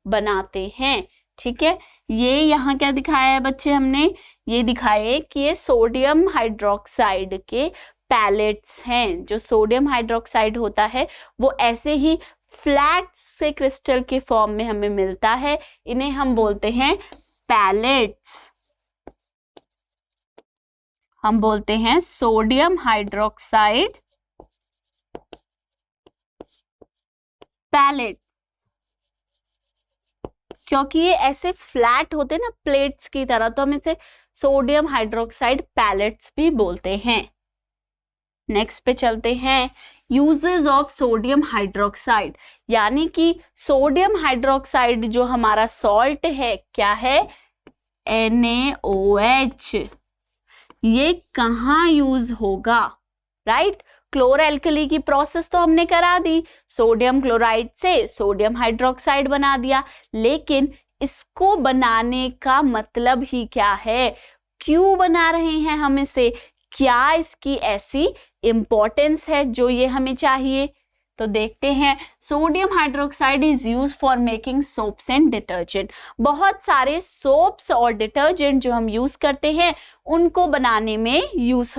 बनाते हैं, ठीक है। ये यहाँ क्या दिखाया है बच्चे हमने? ये दिखाए कि ये सोडियम हाइड्रोक्साइड के पैलेट्स हैं। जो सोडियम हाइड्रोक्साइड होता है वो ऐसे ही फ्लैट से क्रिस्टल के फॉर्म में हमें मिलता है, इन्हें हम बोलते हैं पैलेट्स। हम बोलते हैं सोडियम हाइड्रोक्साइड पैलेट, क्योंकि ये ऐसे फ्लैट होते हैं ना प्लेट्स की तरह, तो हम इसे सोडियम हाइड्रोक्साइड पैलेट्स भी बोलते हैं, नेक्स्ट पे चलते हैं, यूजेस ऑफ सोडियम हाइड्रोक्साइड, यानी कि सोडियम हाइड्रोक्साइड जो हमारा सॉल्ट है क्या है, NaOH, ये कहाँ यूज होगा, राइट। क्लोरएल्कली की प्रोसेस तो हमने करा दी, सोडियम क्लोराइड से सोडियम हाइड्रोक्साइड बना दिया, लेकिन इसको बनाने का मतलब ही क्या है, क्यों बना रहे हैं हम इसे, क्या इसकी ऐसी इंपॉर्टेंस है जो ये हमें चाहिए। तो देखते हैं, sodium hydroxide is use for making soaps and detergent, बहुत सारे सोप्स और डिटर्जेंट जो हम यूज करते हैं उनको बनाने में यूज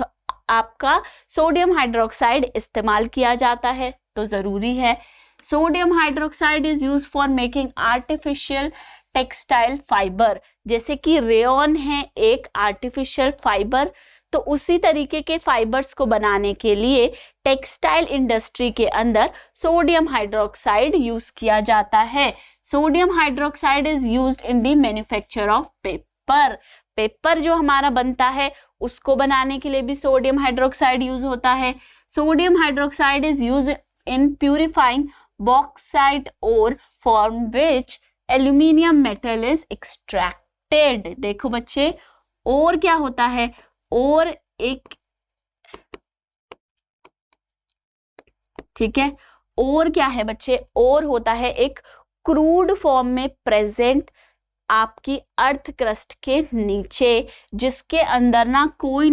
आपका सोडियम हाइड्रोक्साइड इस्तेमाल किया जाता है, तो जरूरी है। Sodium hydroxide is use for making artificial textile fibre, जैसे कि रेयॉन है एक आर्टिफिशियल फाइबर, तो उसी तरीके के फाइबर्स को बनाने के लिए टेक्सटाइल इंडस्ट्री के अंदर सोडियम हाइड्रोक्साइड यूज किया जाता है। Sodium hydroxide is used in the manufacture of paper, paper जो हमारा बनता है उसको बनाने के लिए भी सोडियम हाइड्रोक्साइड यूज होता है। Sodium hydroxide is use in purifying bauxite ore from which aluminium metal is extracted. देखो बच्चे, और क्या होता है, और एक, ठीक है, और क्या है बच्चे, और होता है एक क्रूड फॉर्म में प्रेजेंट आपकी अर्थ क्रस्ट के नीचे, जिसके अंदर ना कोई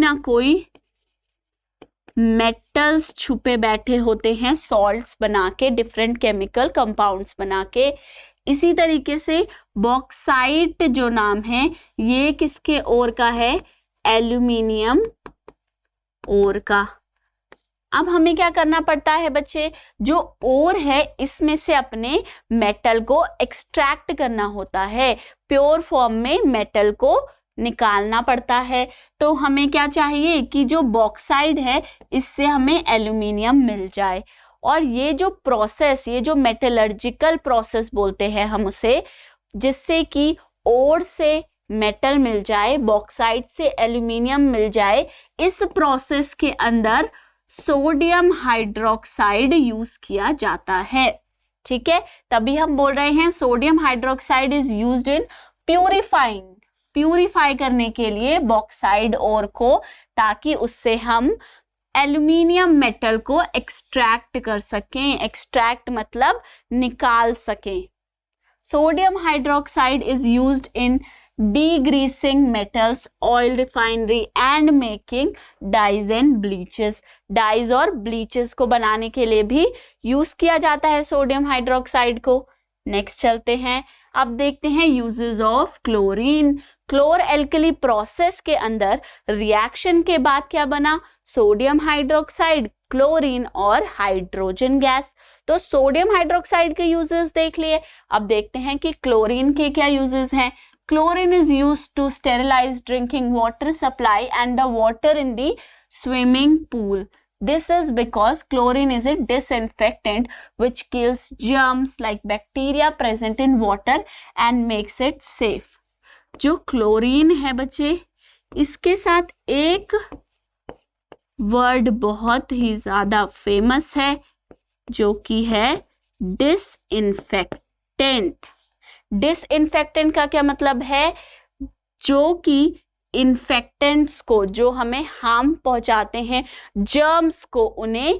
मेटल्स छुपे बैठे होते हैं, सॉल्ट्स बना के, डिफरेंट केमिकल कंपाउंड्स बना के। इसी तरीके से बॉक्साइट जो नाम है ये किसके ओर का है, एल्यूमिनियम ओर का। अब हमें क्या करना पड़ता है बच्चे, जो ओर है इसमें से अपने मेटल को एक्सट्रैक्ट करना होता है, प्योर फॉर्म में मेटल को निकालना पड़ता है। तो हमें क्या चाहिए कि जो बॉक्साइड है इससे हमें एल्यूमिनियम मिल जाए, और ये जो प्रोसेस, ये जो मेटलर्जिकल प्रोसेस बोलते हैं हम उसे, जिससे कि ओर से मेटल मिल जाए, बॉक्साइट से एल्यूमिनियम मिल जाए, इस प्रोसेस के अंदर सोडियम हाइड्रोक्साइड यूज किया जाता है, ठीक है। तभी हम बोल रहे हैं sodium hydroxide is used in purifying, purify करने के लिए बॉक्साइड ओर को, ताकि उससे हम एल्यूमिनियम मेटल को एक्सट्रैक्ट कर सकें, एक्सट्रैक्ट मतलब निकाल सकें। Sodium hydroxide is used in degreasing metals, oil refinery and making dyes and bleaches, dyes और ब्लीचेस को बनाने के लिए भी यूज किया जाता है सोडियम हाइड्रोक्साइड को। नेक्स्ट चलते हैं, अब देखते हैं uses of chlorine. Chlor alkali process के अंदर रिएक्शन के बाद क्या बना, सोडियम हाइड्रोक्साइड, क्लोरीन और हाइड्रोजन गैस। तो सोडियम हाइड्रोक्साइड के यूजेस देख लिए, अब देखते हैं कि क्लोरीन के क्या यूजेस हैं। Chlorine is used to sterilize drinking water supply and the water in the swimming pool. This is because chlorine is a disinfectant which kills germs like bacteria present in water and makes it safe. जो chlorine है बच्चे, इसके साथ एक word बहुत ही ज्यादा famous है जो कि है डिसइंफेक्टेंट। डिसइंफेक्टेंट का क्या मतलब है, जो कि इन्फेक्टेंट्स को, जो हमें हार्म पहुंचाते हैं, जर्म्स को, उन्हें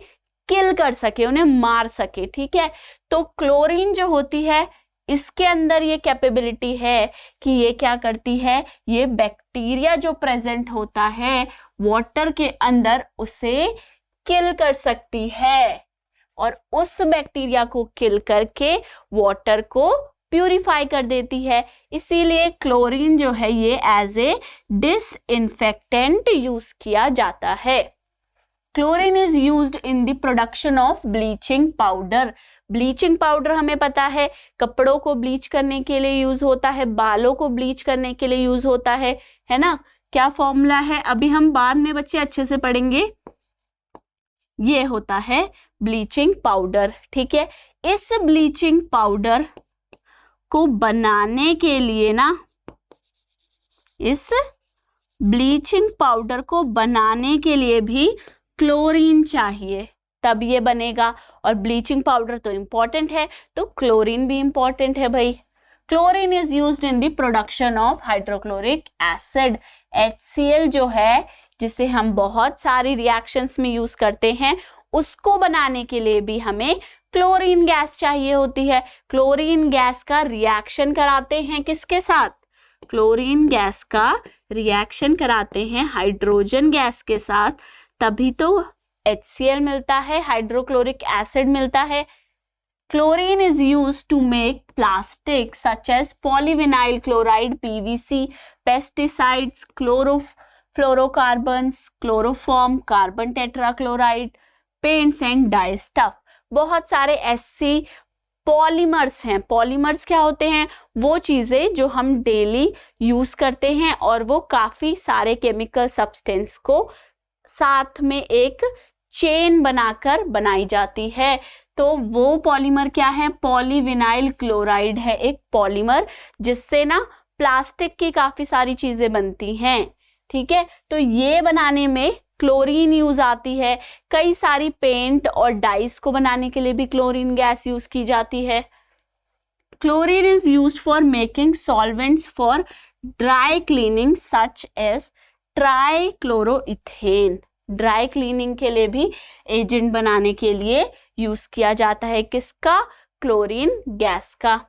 किल कर सके, उन्हें मार सके, ठीक है। तो क्लोरीन जो होती है इसके अंदर ये कैपेबिलिटी है कि ये क्या करती है, ये बैक्टीरिया जो प्रेजेंट होता है वाटर के अंदर उसे किल कर सकती है, और उस बैक्टीरिया को किल करके वाटर को प्यूरिफाई कर देती है। इसीलिए क्लोरीन जो है ये एज ए डिसइंफेक्टेंट यूज किया जाता है। Chlorine is used in the production of bleaching powder. Bleaching powder हमें पता है कपड़ों को ब्लीच करने के लिए यूज होता है, बालों को ब्लीच करने के लिए यूज होता है ना। क्या फॉर्मूला है, अभी हम बाद में बच्चे अच्छे से पढ़ेंगे। ये होता है ब्लीचिंग पाउडर, ठीक है। इस ब्लीचिंग पाउडर को बनाने के लिए ना, इस ब्लीचिंग पाउडर को बनाने के लिए भी क्लोरीन चाहिए तब ये बनेगा, और ब्लीचिंग पाउडर तो इम्पॉर्टेंट है, तो क्लोरीन भी इम्पॉर्टेंट है भाई। Chlorine is used in the production of hydrochloric acid. HCl जो है, जिसे हम बहुत सारी रिएक्शंस में यूज करते हैं, उसको बनाने के लिए भी हमें क्लोरीन गैस चाहिए होती है। क्लोरीन गैस का रिएक्शन कराते हैं किसके साथ? क्लोरीन गैस का रिएक्शन कराते हैं हाइड्रोजन गैस के साथ, तभी तो HCl मिलता है, हाइड्रोक्लोरिक एसिड मिलता है। Chlorine is used to make plastics such as polyvinyl chloride, PVC, pesticides, chlorofluorocarbons, chloroform, carbon tetrachloride, paints and dye stuff। बहुत सारे ऐसे पॉलीमर्स हैं। पॉलीमर्स क्या होते हैं? वो चीजें जो हम डेली यूज करते हैं और वो काफी सारे केमिकल सब्सटेंस को साथ में एक चेन बनाकर बनाई जाती है। तो वो पॉलीमर क्या है? पॉलीविनाइल क्लोराइड है एक पॉलीमर, जिससे ना प्लास्टिक की काफी सारी चीजें बनती हैं। ठीक है, तो ये बनाने में क्लोरीन यूज आती है। कई सारी पेंट और डाइस को बनाने के लिए भी क्लोरीन गैस यूज की जाती है। Chlorine is used for making solvents for dry cleaning such as trichloroethane. Dry cleaning के लिए भी एजेंट बनाने के लिए यूज किया जाता है किसका? क्लोरीन गैस का।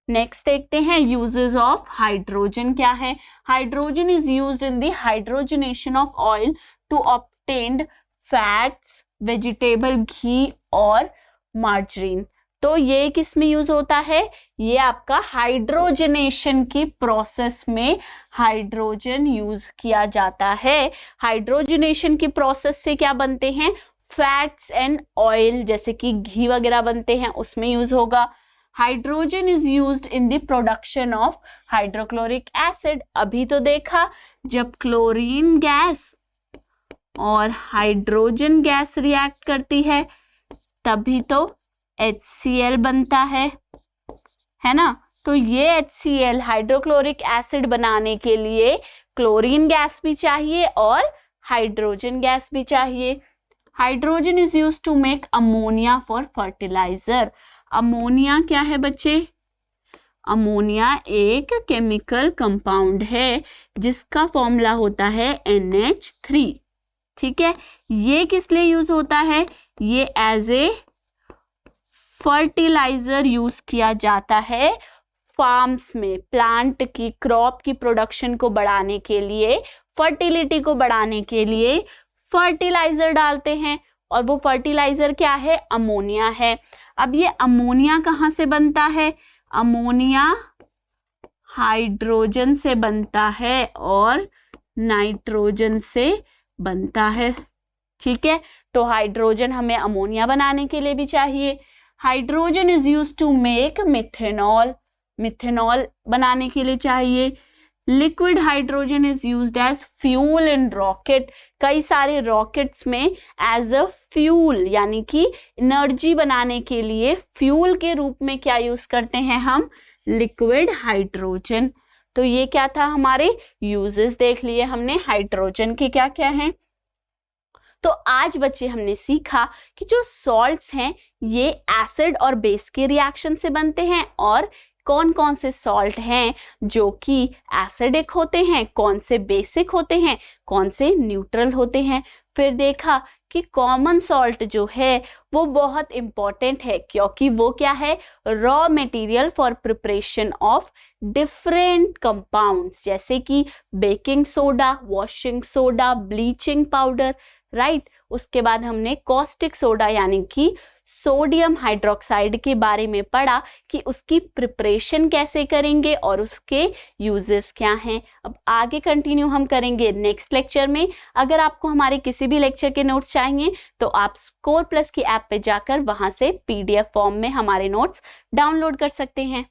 नेक्स्ट देखते हैं यूजेस ऑफ हाइड्रोजन क्या है। Hydrogen is used in the hydrogenation of oil to obtain fats, vegetable ghee और मार्जरीन। तो ये किस में यूज होता है? ये आपका हाइड्रोजनेशन की प्रोसेस में हाइड्रोजन यूज किया जाता है। हाइड्रोजनेशन की प्रोसेस से क्या बनते हैं? फैट्स एंड ऑयल, जैसे कि घी वगैरह बनते हैं, उसमें यूज होगा। Hydrogen is used in the production of hydrochloric acid. अभी तो देखा, जब क्लोरीन गैस और हाइड्रोजन गैस रिएक्ट करती है तभी तो HCl बनता है ना। तो ये HCl हाइड्रोक्लोरिक एसिड बनाने के लिए क्लोरीन गैस भी चाहिए और हाइड्रोजन गैस भी चाहिए। Hydrogen is used to make ammonia for fertiliser. Ammonia क्या है बच्चे? अमोनिया एक केमिकल कंपाउंड है जिसका फॉर्मूला होता है NH3। ठीक है, ये किस लिए यूज होता है? ये एज ए फर्टिलाइजर यूज किया जाता है फार्म्स में। प्लांट की क्रॉप की प्रोडक्शन को बढ़ाने के लिए, फर्टिलिटी को बढ़ाने के लिए फर्टिलाइजर डालते हैं, और वो फर्टिलाइजर क्या है? अमोनिया है। अब ये अमोनिया कहाँ से बनता है? अमोनिया हाइड्रोजन से बनता है और नाइट्रोजन से बनता है। ठीक है, तो हाइड्रोजन हमें अमोनिया बनाने के लिए भी चाहिए। Hydrogen is used to make methanol. Methanol बनाने के लिए चाहिए। Liquid hydrogen is used as fuel in rocket. कई सारे रॉकेट्स में एज अ फ्यूल, यानी कि एनर्जी बनाने के लिए फ्यूल के रूप में क्या यूज करते हैं हम? Liquid hydrogen. तो ये क्या था? हमारे यूजेस देख लिए हमने हाइड्रोजन के क्या क्या हैं। तो आज बच्चे हमने सीखा कि जो सॉल्ट्स हैं ये एसिड और बेस के रिएक्शन से बनते हैं, और कौन कौन से सॉल्ट हैं जो कि एसिडिक होते हैं, कौन से बेसिक होते हैं, कौन से न्यूट्रल होते हैं। फिर देखा कि कॉमन सॉल्ट जो है वो बहुत इंपॉर्टेंट है, क्योंकि वो क्या है? Raw material for preparation of different compounds, जैसे कि baking soda, washing soda, bleaching powder, right. उसके बाद हमने कॉस्टिक सोडा यानी कि सोडियम हाइड्रोक्साइड के बारे में पढ़ा कि उसकी प्रिपरेशन कैसे करेंगे और उसके यूजेस क्या हैं। अब आगे कंटिन्यू हम करेंगे नेक्स्ट लेक्चर में। अगर आपको हमारे किसी भी लेक्चर के नोट्स चाहिए तो आप स्कोर प्लस की ऐप पे जाकर वहां से PDF फॉर्म में हमारे नोट्स डाउनलोड कर सकते हैं।